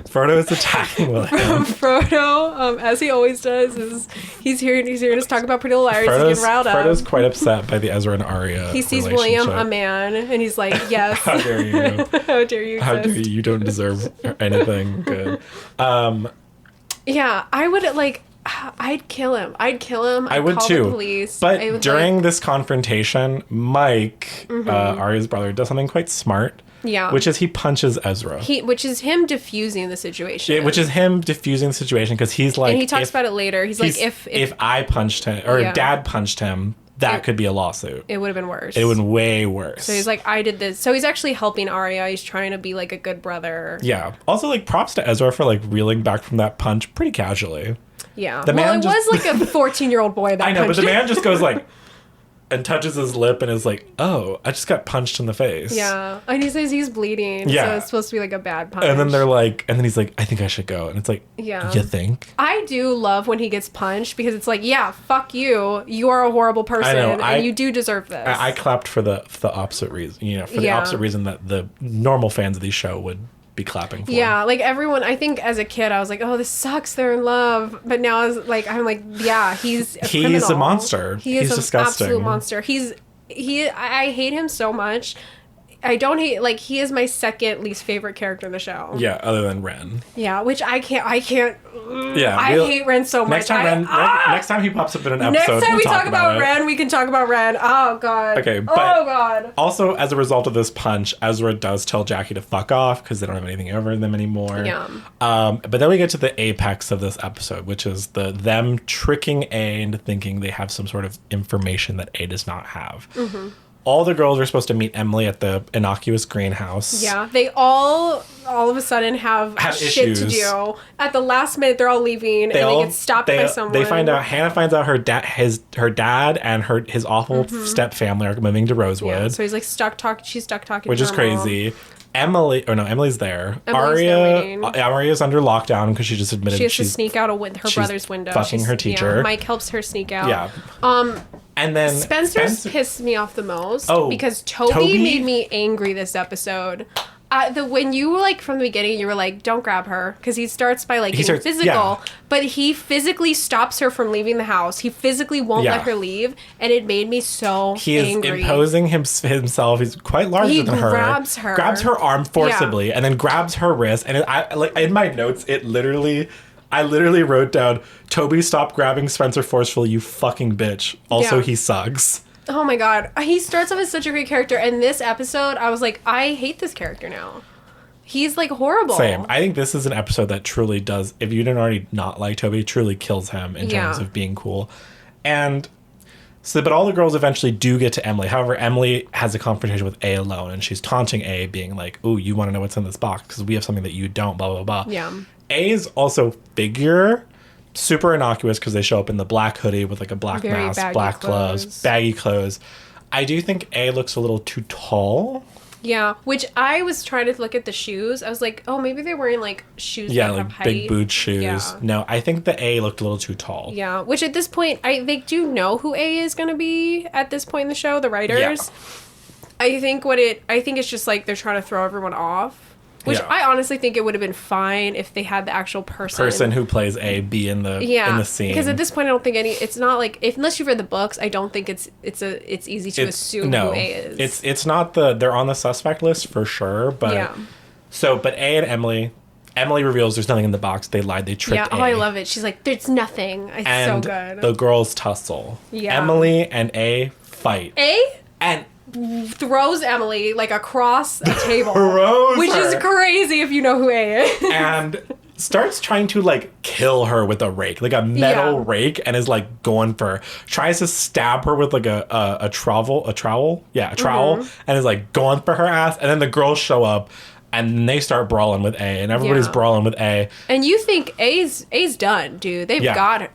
Speaker 1: Frodo is attacking William.
Speaker 2: Frodo, as he always does, he's here to talk about Pretty Little Liars. He's getting riled up.
Speaker 1: Frodo's quite upset by the Ezra and Arya.
Speaker 2: He sees William, a man, and he's like, "Yes,
Speaker 1: how dare you?
Speaker 2: How dare you?
Speaker 1: How dare you? You don't deserve anything good."
Speaker 2: Yeah, I would I'd kill him.
Speaker 1: I would
Speaker 2: call
Speaker 1: too.
Speaker 2: The police.
Speaker 1: But during this confrontation, Mike, Arya's brother, does something quite smart.
Speaker 2: Yeah.
Speaker 1: Which is he punches Ezra.
Speaker 2: Which is him diffusing the situation.
Speaker 1: Yeah, which is him diffusing the situation because he's like...
Speaker 2: And he talks about it later. He's like,
Speaker 1: if I punched him, or Dad punched him, that could be a lawsuit.
Speaker 2: It would have been worse.
Speaker 1: It would have been way worse.
Speaker 2: So he's like, I did this. So he's actually helping Arya. He's trying to be like a good brother.
Speaker 1: Yeah. Also, like, props to Ezra for like reeling back from that punch pretty casually.
Speaker 2: Yeah. Was like a 14-year-old boy that
Speaker 1: I know,
Speaker 2: punched
Speaker 1: but the man just goes like... and touches his lip and is like, oh, I just got punched in the face.
Speaker 2: Yeah. And he says he's bleeding.
Speaker 1: Yeah.
Speaker 2: So it's supposed to be like a bad punch.
Speaker 1: And then they're like, and then he's like, I think I should go. And it's like,
Speaker 2: yeah.
Speaker 1: You think?
Speaker 2: I do love when he gets punched because it's like, yeah, fuck you. You are a horrible person. And you do deserve this.
Speaker 1: I clapped for the opposite reason, the opposite reason that the normal fans of the show would be clapping for.
Speaker 2: Yeah, like everyone, I think as a kid I was like, oh, this sucks, they're in love. But now I'm like, yeah, he's a criminal.
Speaker 1: He's a monster.
Speaker 2: He's an
Speaker 1: disgusting.
Speaker 2: Absolute monster. I hate him so much. I don't hate, like, he is my second least favorite character in the show.
Speaker 1: Yeah, other than Ren.
Speaker 2: Yeah, which I can't,
Speaker 1: yeah.
Speaker 2: I hate Ren so much.
Speaker 1: Next time he pops up in an episode,
Speaker 2: next time we talk about Ren, we can talk about Ren. Oh, God.
Speaker 1: Okay, but
Speaker 2: God.
Speaker 1: Also, as a result of this punch, Ezra does tell Jackie to fuck off because they don't have anything over them anymore.
Speaker 2: Yeah.
Speaker 1: But then we get to the apex of this episode, which is them tricking A into thinking they have some sort of information that A does not have. Mm-hmm. All the girls are supposed to meet Emily at the innocuous greenhouse.
Speaker 2: Yeah, they all of a sudden have shit
Speaker 1: issues.
Speaker 2: to do. At the last minute, they're all leaving, and they get stopped by someone.
Speaker 1: Hannah finds out her dad and his awful step family are moving to Rosewood.
Speaker 2: Yeah, so he's like she's stuck talking
Speaker 1: which
Speaker 2: to
Speaker 1: is
Speaker 2: her
Speaker 1: crazy.
Speaker 2: mom.
Speaker 1: Emily's there. Arya's under lockdown because she just admitted
Speaker 2: she has to sneak out her brother's window.
Speaker 1: Fucking her teacher.
Speaker 2: Yeah, Mike helps her sneak out.
Speaker 1: Yeah. And then
Speaker 2: Spencer's pissed me off the most because Toby made me angry this episode. When you were like from the beginning, you were like, "Don't grab her," because he starts by like getting physical, but he physically stops her from leaving the house. He physically won't let her leave, and it made me so
Speaker 1: he
Speaker 2: angry.
Speaker 1: Is imposing himself. He's quite larger than her. Grabs her arm forcibly, and then grabs her wrist. And in my notes, I literally wrote down, Toby, stop grabbing Spencer forcefully, you fucking bitch. Also, he sucks.
Speaker 2: Oh my God. He starts off as such a great character. And this episode, I was like, I hate this character now. He's like horrible.
Speaker 1: Same. I think this is an episode that truly does, if you didn't already not like Toby, truly kills him in terms of being cool. And so, but all the girls eventually do get to Emily. However, Emily has a confrontation with A alone, and she's taunting A, being like, "Ooh, you want to know what's in this box? Because we have something that you don't, blah, blah, blah."
Speaker 2: Yeah.
Speaker 1: A is also figure, super innocuous because they show up in the black hoodie with like a black mask, black gloves, baggy clothes. I do think A looks a little too tall.
Speaker 2: Yeah, which I was trying to look at the shoes. I was like, oh, maybe they're wearing like shoes.
Speaker 1: Yeah, like big boot shoes. Yeah. No, I think the A looked a little too tall.
Speaker 2: Yeah, which at this point, they do know who A is going to be at this point in the show, the writers. Yeah. I think it's just like they're trying to throw everyone off. Which
Speaker 1: Yeah.
Speaker 2: I honestly think it would have been fine if they had the actual person
Speaker 1: Who plays A be in the scene.
Speaker 2: Because at this point, I don't think it's not like unless you've read the books, I don't think it's easy to assume who A is.
Speaker 1: It's not they're on the suspect list for sure, but
Speaker 2: Yeah.
Speaker 1: But A and Emily reveals there's nothing in the box. They lied. They tricked A.
Speaker 2: Oh, I love it. She's like, there's nothing. It's
Speaker 1: And
Speaker 2: so good.
Speaker 1: the girls tussle.
Speaker 2: Yeah.
Speaker 1: Emily and A fight.
Speaker 2: A
Speaker 1: And
Speaker 2: throws Emily like across a table,
Speaker 1: throws
Speaker 2: which is
Speaker 1: her.
Speaker 2: crazy if you know who A is.
Speaker 1: and starts trying to like kill her with a rake, like a metal
Speaker 2: Yeah.
Speaker 1: rake, and is like going for tries to stab her with like a trowel,
Speaker 2: Mm-hmm.
Speaker 1: and is like going for her ass. And then the girls show up. And they start brawling with A, and everybody's
Speaker 2: Yeah.
Speaker 1: brawling with A.
Speaker 2: And you think A's done, dude? They've got him.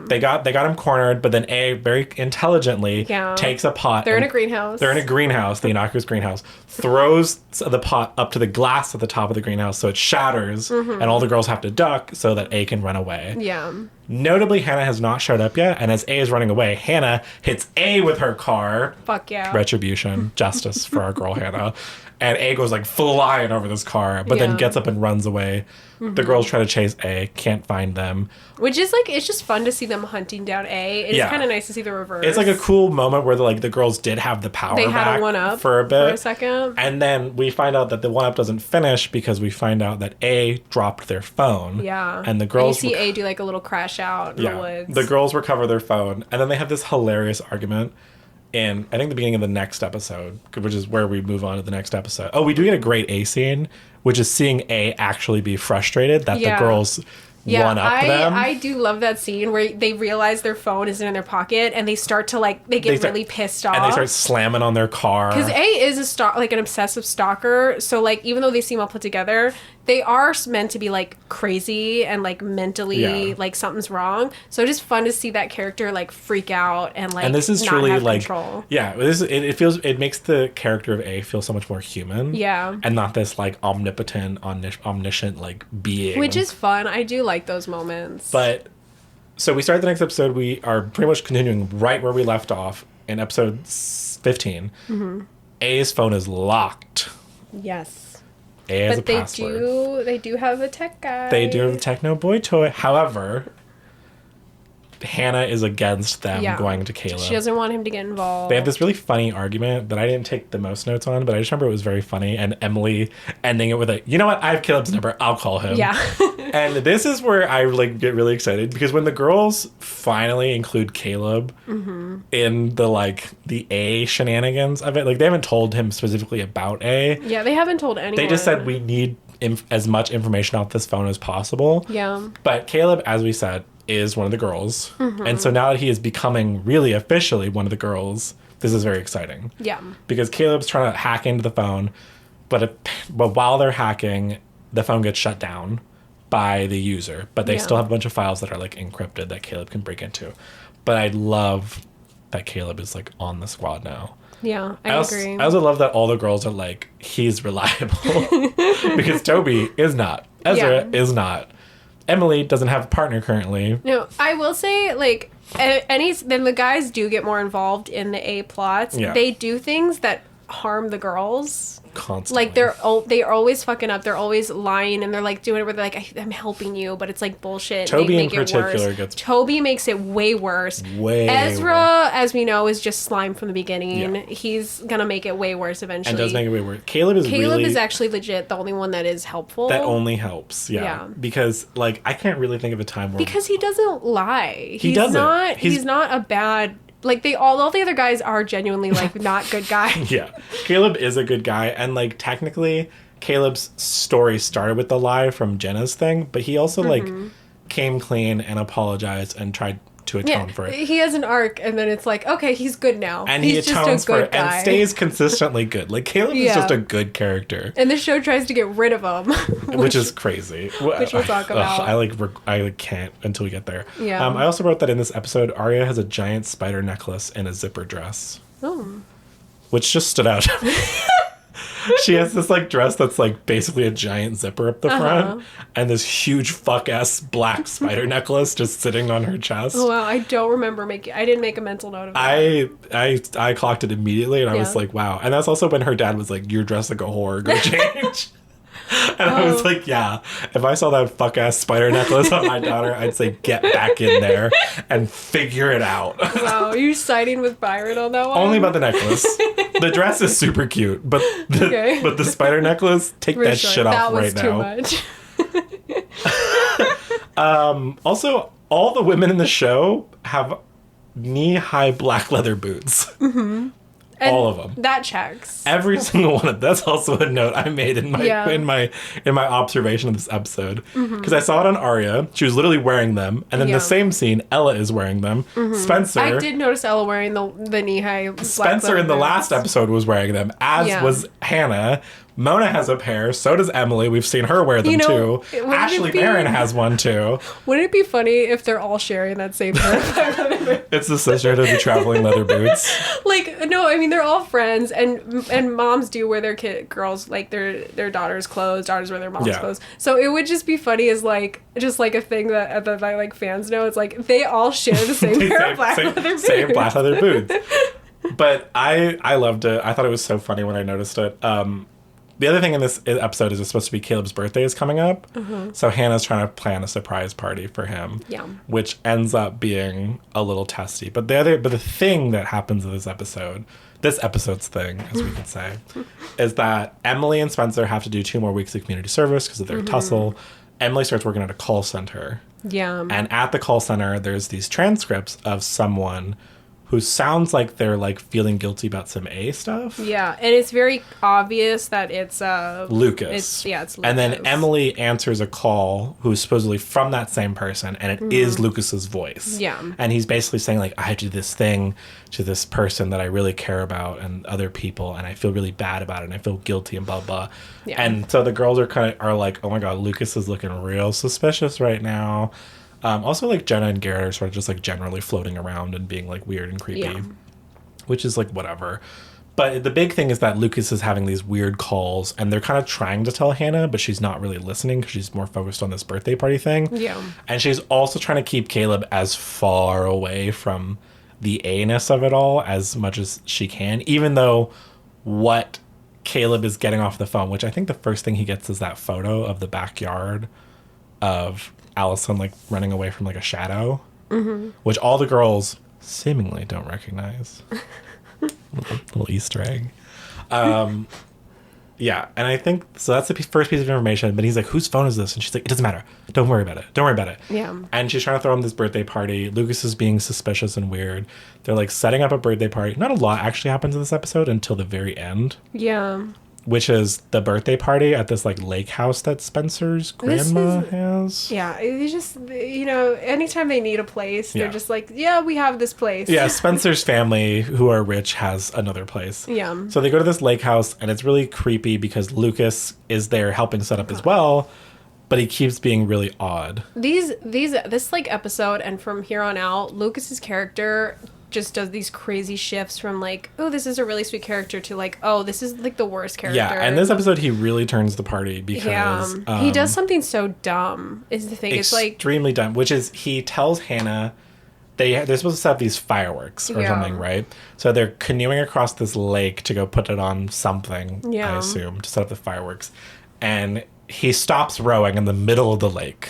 Speaker 1: They got him cornered, but then A very intelligently takes a pot.
Speaker 2: They're in a greenhouse.
Speaker 1: They're in a greenhouse, the innocuous greenhouse. Throws the pot up to the glass at the top of the greenhouse, so it shatters, and all the girls have to duck so that A can run away.
Speaker 2: Yeah.
Speaker 1: Notably, Hannah has not showed up yet, and as A is running away, Hannah hits A with her car.
Speaker 2: Fuck yeah.
Speaker 1: Retribution, justice for our girl Hannah. And A goes like flying over this car, but then
Speaker 2: Yeah.
Speaker 1: gets up and runs away. The girls try to chase A, can't find them.
Speaker 2: Which is like, it's just fun to see them hunting down A. It's
Speaker 1: Yeah.
Speaker 2: kind of nice to see the reverse.
Speaker 1: It's like a cool moment where the girls did have the power
Speaker 2: They
Speaker 1: back
Speaker 2: had a one-up
Speaker 1: for a bit.
Speaker 2: for a second.
Speaker 1: And then we find out that the one-up doesn't finish because we find out that A dropped their phone.
Speaker 2: Yeah.
Speaker 1: And the girls...
Speaker 2: you see A do like a little crash out in the woods.
Speaker 1: The girls recover their phone. And then they have this hilarious argument in, I think, the beginning of the next episode, which is where we move on to the next episode. Oh, we do get a great A scene, which is seeing A actually be frustrated that the girls one up them.
Speaker 2: I do love that scene where they realize their phone isn't in their pocket and they start to they get really pissed off.
Speaker 1: And they start slamming on their car.
Speaker 2: Because A is an obsessive stalker, so even though they seem all put together, they are meant to be crazy and mentally something's wrong. So it's just fun to see that character freak out and
Speaker 1: and this is
Speaker 2: not
Speaker 1: truly
Speaker 2: have control.
Speaker 1: it makes the character of A feel so much more human.
Speaker 2: Yeah.
Speaker 1: And not this omnipotent, omniscient being.
Speaker 2: Which is fun. I do like those moments.
Speaker 1: But so we start the next episode. We are pretty much continuing right where we left off in episode 15.
Speaker 2: Mm-hmm.
Speaker 1: A's phone is locked.
Speaker 2: Yes.
Speaker 1: A has a
Speaker 2: But
Speaker 1: password.
Speaker 2: they do have a tech guy.
Speaker 1: They do have a techno boy toy. However, Hannah is against them going to Caleb.
Speaker 2: She doesn't want him to get involved.
Speaker 1: They have this really funny argument that I didn't take the most notes on, but I just remember it was very funny. And Emily ending it with you know what? I have Caleb's number. I'll call him.
Speaker 2: Yeah.
Speaker 1: And this is where I get really excited because when the girls finally include Caleb in the A shenanigans of it, they haven't told him specifically about A.
Speaker 2: Yeah, they haven't told anyone.
Speaker 1: They just said we need as much information off this phone as possible.
Speaker 2: Yeah.
Speaker 1: But Caleb, as we said, is one of the girls. And so now that he is becoming really officially one of the girls, this is very exciting.
Speaker 2: Yeah.
Speaker 1: Because Caleb's trying to hack into the phone, but while they're hacking, the phone gets shut down by the user. But they still have a bunch of files that are encrypted that Caleb can break into. But I love that Caleb is on the squad now.
Speaker 2: Yeah, I agree.
Speaker 1: I also love that all the girls are he's reliable. Because Toby is not. Ezra is not. Emily doesn't have a partner currently.
Speaker 2: No, I will say, then the guys do get more involved in the A plots.
Speaker 1: Yeah.
Speaker 2: They do things that harm the girls.
Speaker 1: Constantly.
Speaker 2: They are always fucking up. They're always lying, and they're doing it where they're I'm helping you, but it's bullshit.
Speaker 1: Toby
Speaker 2: they
Speaker 1: in
Speaker 2: make it
Speaker 1: particular
Speaker 2: worse.
Speaker 1: gets
Speaker 2: Toby makes it way worse. Ezra,
Speaker 1: worse.
Speaker 2: as we know, is just slime from the beginning.
Speaker 1: Yeah.
Speaker 2: He's gonna make it way worse eventually.
Speaker 1: And does make it way worse. Caleb is
Speaker 2: actually legit the only one that is helpful.
Speaker 1: that only helps. Yeah. Because I can't really think of a time where
Speaker 2: because he doesn't lie.
Speaker 1: He doesn't.
Speaker 2: He's not a bad. All the other guys are genuinely not good guys.
Speaker 1: Yeah. Caleb is a good guy, and technically Caleb's story started with the lie from Jenna's thing, but he also came clean and apologized and tried to atone for it.
Speaker 2: He has an arc, and then it's okay, he's good now.
Speaker 1: And
Speaker 2: he's
Speaker 1: he atones
Speaker 2: just a good
Speaker 1: for it
Speaker 2: guy.
Speaker 1: and stays consistently good. Caleb is just a good character.
Speaker 2: And the show tries to get rid of him.
Speaker 1: Which is crazy.
Speaker 2: Which we'll talk about.
Speaker 1: I can't until we get there.
Speaker 2: Yeah.
Speaker 1: I also wrote that in this episode, Arya has a giant spider necklace and a zipper dress.
Speaker 2: Oh.
Speaker 1: Which just stood out. She has this dress that's basically a giant zipper up the front and this huge fuck ass black spider necklace just sitting on her chest.
Speaker 2: Oh, wow, I don't remember I didn't make a mental note of that.
Speaker 1: I clocked it immediately and I was wow. And that's also when her dad was you're dressed like a whore, go change. And I was like, yeah, if I saw that fuck ass spider necklace on my daughter, I'd say get back in there and figure it out.
Speaker 2: Wow, are you siding with Byron on that one?
Speaker 1: Only about the necklace. The dress is super cute, but the spider necklace, take that shit off right now.
Speaker 2: That was too much.
Speaker 1: Also, all the women in the show have knee-high black leather boots.
Speaker 2: Mm-hmm.
Speaker 1: All of them.
Speaker 2: That checks.
Speaker 1: Every single one of them. That's also a note I made in my observation of this episode. Because I saw it on Arya. She was literally wearing them. And then the same scene, Ella is wearing them. Spencer.
Speaker 2: I did notice Ella wearing the knee-high black
Speaker 1: Spencer in the last episode was wearing them, as was Hannah. Mona has a pair. So does Emily. We've seen her wear them too. Ashley Barron has one too.
Speaker 2: Wouldn't it be funny if they're all sharing that same pair of leather boots?
Speaker 1: It's the sisterhood of the traveling leather boots.
Speaker 2: Like, no, I mean, they're all friends, and moms do wear their girls, like, their daughters' clothes, daughters wear their mom's clothes. So it would just be funny as, like, just, like, a thing that like, fans know. It's like, they all share the same pair of black leather boots.
Speaker 1: Same black leather boots. But I loved it. I thought it was so funny when I noticed it. The other thing in this episode is it's supposed to be Caleb's birthday is coming up. So Hannah's trying to plan a surprise party for him.
Speaker 2: Yeah.
Speaker 1: Which ends up being a little testy. But the thing that happens in this episode's thing, as we could say, is that Emily and Spencer have to do 2 more weeks of community service because of their tussle. Emily starts working at a call center.
Speaker 2: Yeah.
Speaker 1: And at the call center, there's these transcripts of someone who sounds like they're, like, feeling guilty about some A stuff.
Speaker 2: Yeah, and it's very obvious that it's
Speaker 1: Lucas.
Speaker 2: It's Lucas.
Speaker 1: And then Emily answers a call who's supposedly from that same person, and it is Lucas's voice.
Speaker 2: Yeah.
Speaker 1: And he's basically saying, like, I do this thing to this person that I really care about and other people, and I feel really bad about it, and I feel guilty and blah, blah.
Speaker 2: Yeah.
Speaker 1: And so the girls are like, oh my God, Lucas is looking real suspicious right now. Also, like, Jenna and Garrett are sort of just, like, generally floating around and being, like, weird and creepy. Which is, like, whatever. But the big thing is that Lucas is having these weird calls, and they're kind of trying to tell Hannah, but she's not really listening because she's more focused on this birthday party thing.
Speaker 2: Yeah.
Speaker 1: And she's also trying to keep Caleb as far away from the A-ness of it all as much as she can, even though what Caleb is getting off the phone, which I think the first thing he gets is that photo of the backyard of Allison, like, running away from, like, a shadow, which all the girls seemingly don't recognize. little Easter egg. Yeah, and I think, so that's the first piece of information, but he's like, whose phone is this? And she's like, it doesn't matter. Don't worry about it.
Speaker 2: Yeah.
Speaker 1: And she's trying to throw him this birthday party. Lucas is being suspicious and weird. They're, like, setting up a birthday party. Not a lot actually happens in this episode until the very end.
Speaker 2: Yeah.
Speaker 1: Which is the birthday party at this, like, lake house that Spencer's grandma has.
Speaker 2: Yeah, it's just, anytime they need a place, they're just like, yeah, we have this place.
Speaker 1: Yeah, Spencer's family, who are rich, has another place.
Speaker 2: Yeah.
Speaker 1: So they go to this lake house, and it's really creepy because Lucas is there helping set up as well, but he keeps being really odd.
Speaker 2: This, like, episode, and from here on out, Lucas's character just does these crazy shifts from, like, oh, this is a really sweet character to, like, oh, this is, like, the worst character.
Speaker 1: Yeah, and this episode he really turns the party because
Speaker 2: he does something so dumb is the thing. It's like
Speaker 1: extremely dumb, which is he tells Hannah they're supposed to set up these fireworks or something, right? So they're canoeing across this lake to go put it on something, I assume, to set up the fireworks. And he stops rowing in the middle of the lake.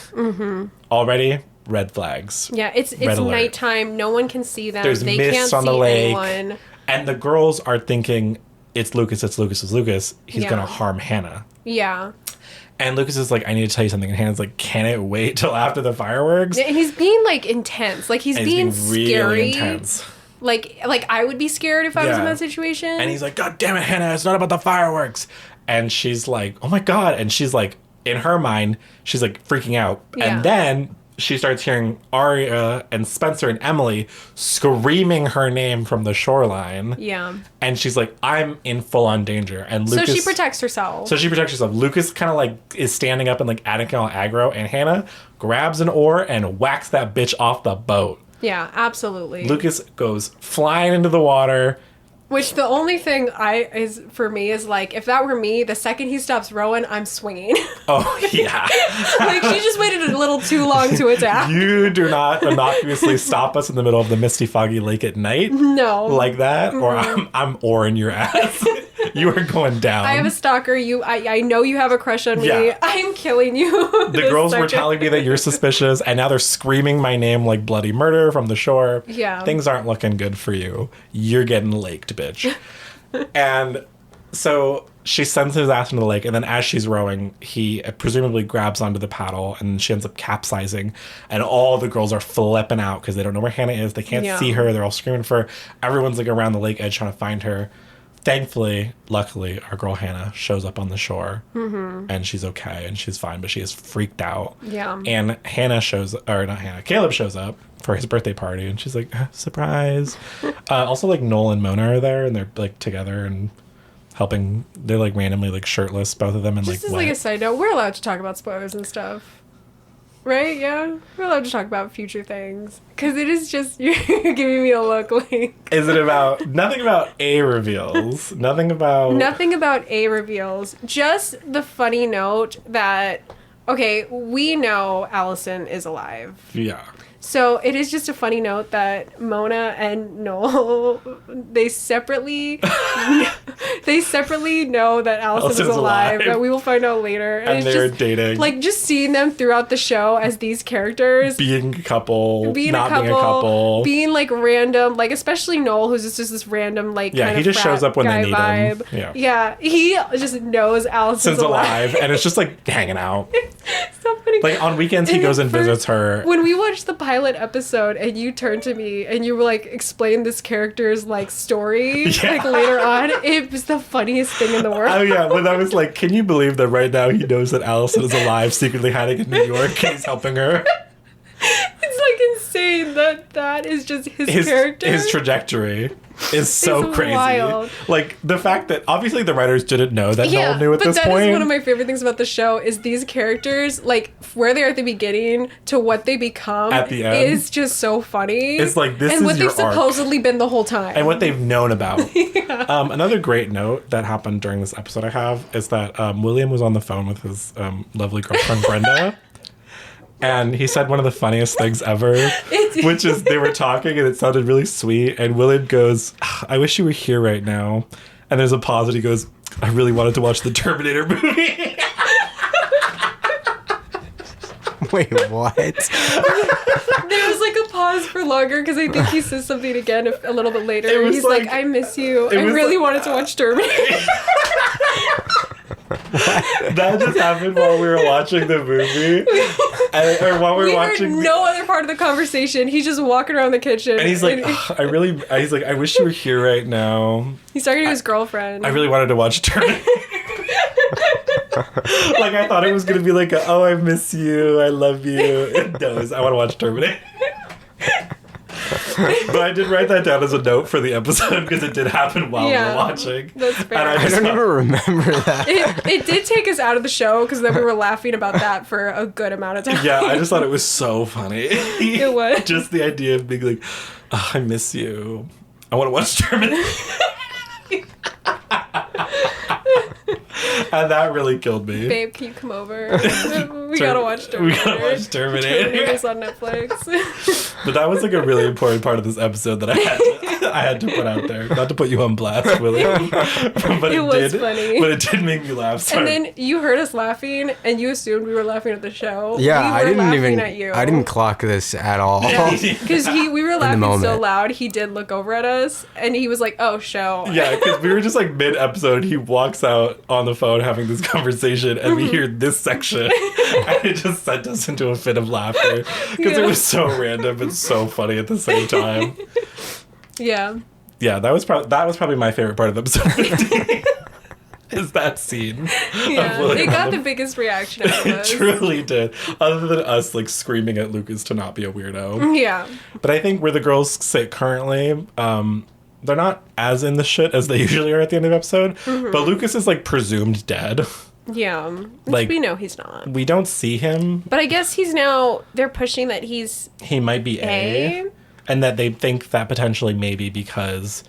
Speaker 1: Already red flags.
Speaker 2: Yeah, it's nighttime. No one can see them.
Speaker 1: There's
Speaker 2: they
Speaker 1: mist
Speaker 2: can't
Speaker 1: on the
Speaker 2: see
Speaker 1: lake.
Speaker 2: anyone.
Speaker 1: And the girls are thinking, it's Lucas. He's going to harm Hannah.
Speaker 2: Yeah.
Speaker 1: And Lucas is like, I need to tell you something. And Hannah's like, can it wait till after the fireworks?
Speaker 2: And he's being, like, intense. Like, he's being scary.
Speaker 1: Really intense.
Speaker 2: Like I would be scared if I was in that situation.
Speaker 1: And he's like, God damn it, Hannah, it's not about the fireworks. And she's like, oh my God. And she's like, in her mind, she's like freaking out.
Speaker 2: Yeah.
Speaker 1: And then she starts hearing Arya and Spencer and Emily screaming her name from the shoreline.
Speaker 2: Yeah.
Speaker 1: And she's like, I'm in full-on danger. And Lucas...
Speaker 2: So she protects herself.
Speaker 1: Lucas kind of, like, is standing up and, like, acting all aggro. And Hannah grabs an oar and whacks that bitch off the boat.
Speaker 2: Yeah, absolutely.
Speaker 1: Lucas goes flying into the water.
Speaker 2: Which the only thing for me is, like, if that were me, the second he stops rowing, I'm swinging.
Speaker 1: Oh, yeah.
Speaker 2: Like, she just waited a little too long to attack.
Speaker 1: You do not innocuously stop us in the middle of the misty, foggy lake at night.
Speaker 2: No.
Speaker 1: Like that, or I'm oaring your ass. You are going down.
Speaker 2: I have a stalker. I know you have a crush on me.
Speaker 1: Yeah.
Speaker 2: I'm killing you.
Speaker 1: The girls were telling me that you're suspicious, and now they're screaming my name like bloody murder from the shore.
Speaker 2: Yeah.
Speaker 1: Things aren't looking good for you. You're getting laked, bitch. And so she sends his ass into the lake, and then as she's rowing, he presumably grabs onto the paddle, and she ends up capsizing, and all the girls are flipping out because they don't know where Hannah is. They can't see her. They're all screaming for her. Everyone's like around the lake edge trying to find her. Thankfully, luckily, our girl Hannah shows up on the shore, and she's okay, and she's fine, but she is freaked out.
Speaker 2: Yeah.
Speaker 1: And Caleb shows up for his birthday party, and she's like, surprise. Also, like, Noel and Mona are there, and they're, like, together and helping. They're, like, randomly, like, shirtless, both of them, and,
Speaker 2: Just
Speaker 1: like,
Speaker 2: as like a side note, we're allowed to talk about spoilers and stuff. Right? Yeah? We're allowed to talk about future things. Because it is just, you're giving me a look like...
Speaker 1: Is it about... Nothing about A reveals. Nothing about...
Speaker 2: Nothing about A reveals. Just the funny note that, okay, we know Allison is alive.
Speaker 1: Yeah.
Speaker 2: So it is just a funny note that Mona and Noel, they separately know that Allison is alive, but we will find out later.
Speaker 1: And they're just dating.
Speaker 2: Like, just seeing them throughout the show as these characters.
Speaker 1: Being a couple, being a
Speaker 2: couple, being, like, random, like, especially Noel, who's just this random, like, kind
Speaker 1: he
Speaker 2: of
Speaker 1: just shows up when they need
Speaker 2: vibe.
Speaker 1: him.
Speaker 2: Yeah, he just knows Allison's alive.
Speaker 1: And it's just, like, hanging out.
Speaker 2: So funny.
Speaker 1: Like, on weekends, he goes and visits her.
Speaker 2: When we watched the pilot episode and you turned to me and you were like, explain this character's like story like later on, it was the funniest thing in the world.
Speaker 1: Oh yeah, when I was like, can you believe that right now he knows that Allison is alive, secretly hiding in New York, and he's helping her?
Speaker 2: It's like insane that is just his character.
Speaker 1: His trajectory is so
Speaker 2: It's
Speaker 1: crazy.
Speaker 2: wild.
Speaker 1: Like, the fact that obviously the writers didn't know that Noel knew at this
Speaker 2: but that
Speaker 1: point.
Speaker 2: is one of my favorite things about the show is these characters, like where they are at the beginning to what they become
Speaker 1: At the end.
Speaker 2: is just so funny.
Speaker 1: It's like, this
Speaker 2: and
Speaker 1: is
Speaker 2: what
Speaker 1: your
Speaker 2: they've
Speaker 1: arc.
Speaker 2: supposedly been the whole time.
Speaker 1: And what they've known about. Another great note that happened during this episode I have is that William was on the phone with his lovely girlfriend Brenda. And he said one of the funniest things ever, which is they were talking and it sounded really sweet. And William goes, I wish you were here right now. And there's a pause and he goes, I really wanted to watch the Terminator movie.
Speaker 3: Wait, what?
Speaker 2: There was like a pause for longer because I think he says something again a little bit later.
Speaker 1: It was
Speaker 2: He's
Speaker 1: like-
Speaker 2: like, I miss you. I
Speaker 1: was
Speaker 2: really
Speaker 1: like-
Speaker 2: wanted to watch Terminator.
Speaker 1: That just happened while we were watching the movie. Or while we were watching.
Speaker 2: Heard no other part of the conversation. He's just walking around the kitchen.
Speaker 1: And he's like, he's like, I wish you were here right now.
Speaker 2: he's talking to his girlfriend.
Speaker 1: I really wanted to watch Terminator. Like, I thought it was going to be like, oh, I miss you. I love you. No, I want to watch Terminator. But I did write that down as a note for the episode because it did happen while we were watching.
Speaker 2: That's fair.
Speaker 1: And
Speaker 3: I don't even remember that.
Speaker 2: It did take us out of the show because then we were laughing about that for a good amount of time.
Speaker 1: Yeah, I just thought it was so funny.
Speaker 2: It was.
Speaker 1: Just the idea of being like, oh, I miss you. I want to watch Terminator. And that really killed me.
Speaker 2: Babe, can you come over? We gotta watch Terminator.
Speaker 1: We gotta watch Terminator.
Speaker 2: Terminator's on Netflix.
Speaker 1: But that was like a really important part of this episode that I had to put out there. Not to put you on blast, William. But
Speaker 2: It was funny.
Speaker 1: But it did make me laugh. So
Speaker 2: And then you heard us laughing, and you assumed we were laughing at the show.
Speaker 3: Yeah,
Speaker 2: we were
Speaker 3: I didn't
Speaker 2: laughing
Speaker 3: even.
Speaker 2: at you.
Speaker 3: I didn't clock this at all.
Speaker 2: Because we were laughing so
Speaker 3: moment.
Speaker 2: loud, he did look over at us, and he was like, "Oh, show."
Speaker 1: Yeah, because we were just like mid-episode. He walks out on the phone having this conversation, and we hear this section, and it just sent us into a fit of laughter because it was so random and so funny at the same time.
Speaker 2: Yeah.
Speaker 1: Yeah, that was probably my favorite part of episode 15. Is that scene?
Speaker 2: Yeah.
Speaker 1: William
Speaker 2: It got
Speaker 1: on
Speaker 2: the biggest reaction out of
Speaker 1: It
Speaker 2: us.
Speaker 1: truly did. Other than us like screaming at Lucas to not be a weirdo.
Speaker 2: Yeah.
Speaker 1: But I think where the girls sit currently, they're not as in the shit as they usually are at the end of the episode. But Lucas is like presumed dead.
Speaker 2: Yeah.
Speaker 1: Like-
Speaker 2: We know he's not.
Speaker 1: We don't see him.
Speaker 2: But I guess they're pushing that he's
Speaker 1: He might be A. And that they think that potentially maybe because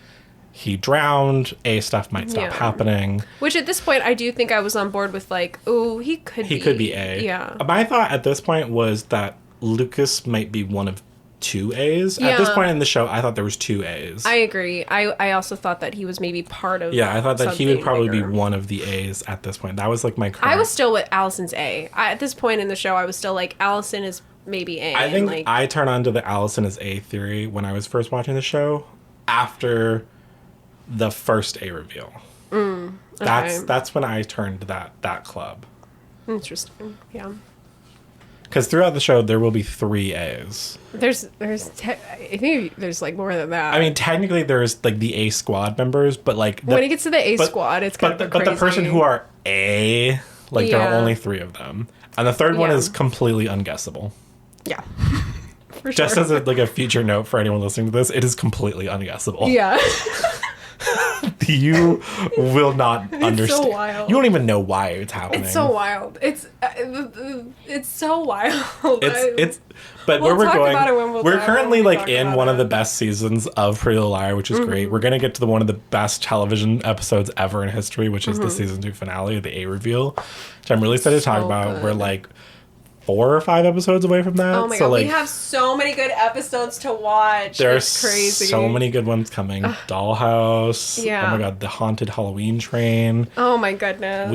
Speaker 1: he drowned, A stuff might stop
Speaker 2: Yeah.
Speaker 1: happening.
Speaker 2: Which at this point, I do think I was on board with like, oh, he could be.
Speaker 1: He could be A.
Speaker 2: Yeah.
Speaker 1: My thought at this point was that Lucas might be one of 2 A's. At this point in the show, I thought there was 2 A's.
Speaker 2: I agree. I also thought that he was maybe part of.
Speaker 1: Yeah, I thought that he would probably
Speaker 2: bigger.
Speaker 1: be one of the A's at this point. That was like my current...
Speaker 2: I was still with Allison's A. At this point in the show, I was still like, Allison is maybe A.
Speaker 1: I think
Speaker 2: like,
Speaker 1: I turned on to the Allison is A theory when I was first watching the show after the first A reveal.
Speaker 2: okay.
Speaker 1: That's when I turned that club.
Speaker 2: Interesting. Yeah.
Speaker 1: Because throughout the show, there will be 3 A's.
Speaker 2: I think there's like more than that.
Speaker 1: I mean, technically, there's like the A squad members, but like
Speaker 2: when it gets to the A squad, it's kind of
Speaker 1: but the person who are A, like there are
Speaker 2: Yeah.
Speaker 1: only 3 of them, and the third one
Speaker 2: Yeah.
Speaker 1: is completely unguessable.
Speaker 2: Yeah. For
Speaker 1: Just
Speaker 2: sure.
Speaker 1: as a future note for anyone listening to this, it is completely unguessable.
Speaker 2: Yeah.
Speaker 1: You will not understand.
Speaker 2: wild.
Speaker 1: You don't even know why it's happening.
Speaker 2: It's so wild. It's so wild.
Speaker 1: But
Speaker 2: We'll
Speaker 1: where we're
Speaker 2: talk
Speaker 1: going,
Speaker 2: about it when we'll
Speaker 1: we're
Speaker 2: talk-
Speaker 1: currently
Speaker 2: when we
Speaker 1: like
Speaker 2: talk
Speaker 1: in
Speaker 2: about
Speaker 1: one of
Speaker 2: it.
Speaker 1: the best seasons of Pretty Little Liar, which is great. We're gonna get to one of the best television episodes ever in history, which is the season 2 finale, the A reveal, which I'm really excited to talk
Speaker 2: So
Speaker 1: about.
Speaker 2: good.
Speaker 1: We're like 4 or 5 episodes away from that.
Speaker 2: Oh my
Speaker 1: so
Speaker 2: god,
Speaker 1: like
Speaker 2: we have so many good episodes to watch.
Speaker 1: there are
Speaker 2: It's crazy.
Speaker 1: so many good ones coming. Dollhouse.
Speaker 2: Yeah.
Speaker 1: Oh my god, the Haunted Halloween Train.
Speaker 2: Oh my goodness.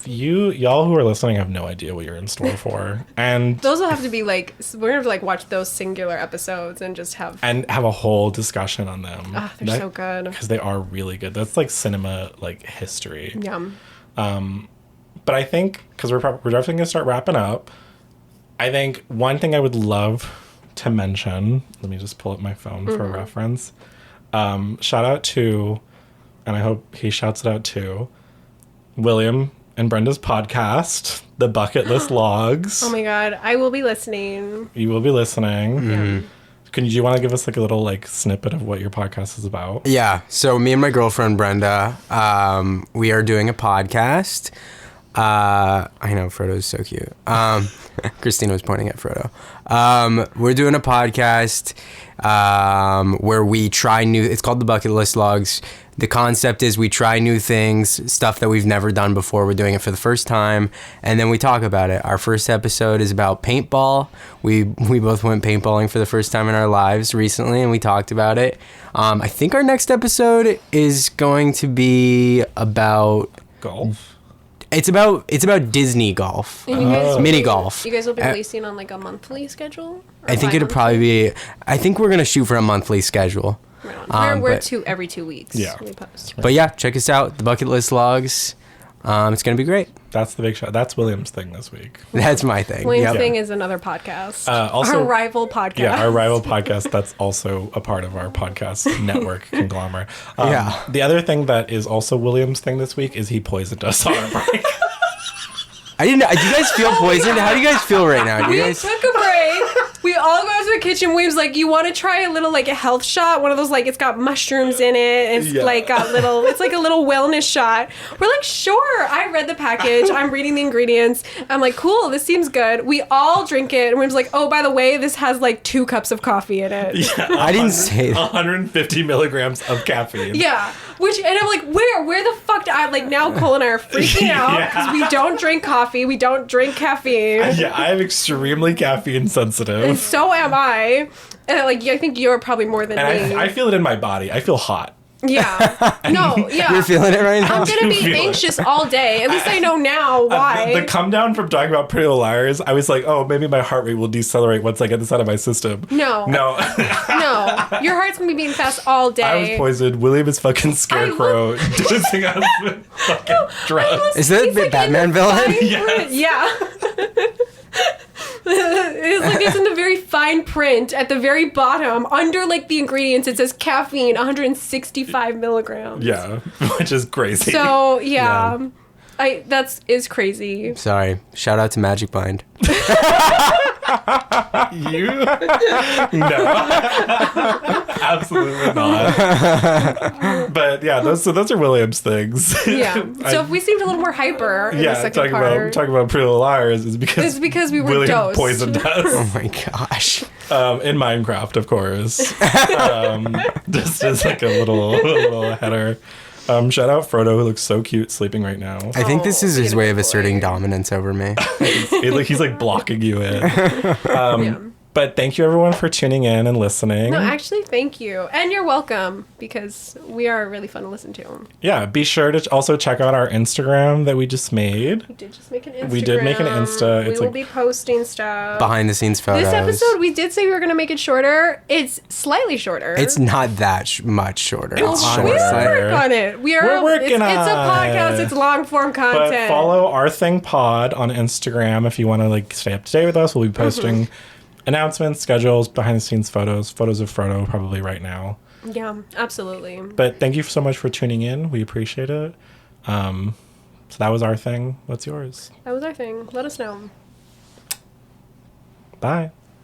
Speaker 1: Y'all who are listening have no idea what you're in store for. And
Speaker 2: Those will have to be like, we're gonna have to like watch those singular episodes and just have.
Speaker 1: have a whole discussion on them.
Speaker 2: Ah, they're so good.
Speaker 1: Because they are really good. That's like cinema like history.
Speaker 2: Yum.
Speaker 1: But I think because we're definitely gonna start wrapping up. I think one thing I would love to mention. Let me just pull up my phone for a reference. Shout out to, and I hope he shouts it out too, William and Brenda's podcast, The Bucket List Logs.
Speaker 2: Oh my god, I will be listening.
Speaker 1: You will be listening.
Speaker 3: Mm-hmm.
Speaker 1: Do you want to give us like a little like snippet of what your podcast is about?
Speaker 3: Yeah. So me and my girlfriend Brenda, we are doing a podcast. I know Frodo's so cute. Christina was pointing at Frodo. We're doing a podcast where we try new. It's called the Bucket List Logs. The concept is we try new things, stuff that we've never done before. We're doing it for the first time, and then we talk about it. Our first episode is about paintball. We both went paintballing for the first time in our lives recently, and we talked about it. I think our next episode is going to be about.
Speaker 1: Golf.
Speaker 3: It's about Disney golf,
Speaker 2: And you guys will
Speaker 3: mini
Speaker 2: be-
Speaker 3: golf.
Speaker 2: You guys will be releasing on like a monthly schedule? Or
Speaker 3: I think it'll probably be. I think we're gonna shoot for a monthly schedule.
Speaker 2: We're
Speaker 3: but-
Speaker 2: every 2 weeks.
Speaker 1: Yeah.
Speaker 2: We post.
Speaker 3: But yeah, check us out, the Bucket List Logs. It's gonna be great.
Speaker 1: That's the big show. That's William's thing this week.
Speaker 3: That's my thing.
Speaker 2: William's
Speaker 3: Yep.
Speaker 2: thing is another podcast.
Speaker 1: Also-
Speaker 2: our rival podcast.
Speaker 1: Yeah, our rival podcast. That's also a part of our podcast network conglomerate.
Speaker 3: Yeah.
Speaker 1: The other thing that is also William's thing this week is he poisoned us on our break.
Speaker 3: I didn't. Do you guys feel poisoned? How do you guys feel right now? Do you
Speaker 2: We
Speaker 3: guys?
Speaker 2: took a break. We all go to the kitchen. William's like, you want to try a little like a health shot? One of those like it's got mushrooms in it. It's
Speaker 1: Yeah.
Speaker 2: like got little. It's like a little wellness shot. We're like, sure. I read the package. I'm reading the ingredients. I'm like, cool. This seems good. We all drink it. And William's like, oh, by the way, this has like 2 cups of coffee in it.
Speaker 3: I didn't say that.
Speaker 1: 150 milligrams of caffeine.
Speaker 2: Yeah. And I'm like, where the fuck do I, like, now Cole and I are freaking out
Speaker 1: Yeah.
Speaker 2: because we don't drink coffee, we don't drink caffeine,
Speaker 1: Yeah, I am extremely caffeine sensitive.
Speaker 2: and so am I. And, like, I think you're probably more than
Speaker 1: And
Speaker 2: me.
Speaker 1: I feel it in my body. I feel hot.
Speaker 2: Yeah. No, yeah.
Speaker 3: You're feeling it right now.
Speaker 2: I'm gonna be
Speaker 1: feel it.
Speaker 2: anxious all day. At least I know now why.
Speaker 1: The come down from talking about Pretty Little Liars, I was like, oh, maybe my heart rate will decelerate once I get this out of my system.
Speaker 2: No.
Speaker 1: No.
Speaker 2: No. Your heart's gonna be beating fast all day.
Speaker 1: I was poisoned. William is fucking Scarecrow dosing us with fucking drugs.
Speaker 3: Is that
Speaker 2: He's,
Speaker 3: the
Speaker 2: like,
Speaker 3: Batman
Speaker 2: in the
Speaker 3: villain?
Speaker 2: fine
Speaker 1: Yes.
Speaker 2: print. Yeah. It's like it's in the very fine print at the very bottom under like the ingredients. It says caffeine, 165 milligrams.
Speaker 1: Yeah, which is crazy.
Speaker 2: So yeah, that's is crazy.
Speaker 3: Sorry. Shout out to Magic Bind.
Speaker 1: You? No. Absolutely not. But yeah, those are William's things.
Speaker 2: Yeah. So if we seemed a little more hyper in the
Speaker 1: Yeah,
Speaker 2: second part,
Speaker 1: talking about Pretty Little Liars is because
Speaker 2: it's because we were
Speaker 1: William
Speaker 2: dosed.
Speaker 1: poisoned us.
Speaker 3: Oh my gosh.
Speaker 1: In Minecraft, of course. Just as like a little header. Shout out Frodo, who looks so cute sleeping right now.
Speaker 3: I think this is his
Speaker 2: beautiful
Speaker 3: way of
Speaker 2: boy.
Speaker 3: asserting dominance over me.
Speaker 1: He's like blocking you in.
Speaker 2: Yeah.
Speaker 1: But thank you everyone for tuning in and listening.
Speaker 2: No, actually, thank you. And you're welcome, because we are really fun to listen to.
Speaker 1: Yeah, be sure to also check out our Instagram that we just made.
Speaker 2: We did just make an Instagram.
Speaker 1: We did make an Insta.
Speaker 2: We
Speaker 1: It's
Speaker 2: will
Speaker 1: like
Speaker 2: be posting stuff.
Speaker 3: Behind the scenes photos.
Speaker 2: This episode, we did say we were going to make it shorter. It's slightly shorter.
Speaker 3: It's not that much shorter.
Speaker 1: It's
Speaker 3: honestly.
Speaker 2: We will
Speaker 1: shorter.
Speaker 2: work on it.
Speaker 1: We're working
Speaker 2: it's
Speaker 1: on
Speaker 2: a podcast.
Speaker 1: it.
Speaker 2: It's long form content.
Speaker 1: But follow Our Thing Pod on Instagram if you want to like stay up to date with us. We'll be posting announcements, schedules, behind the scenes photos of Frodo probably right now.
Speaker 2: Yeah, absolutely.
Speaker 1: But thank you so much for tuning in. We appreciate it. So that was Our Thing. What's yours?
Speaker 2: That was our thing. Let us know.
Speaker 1: Bye.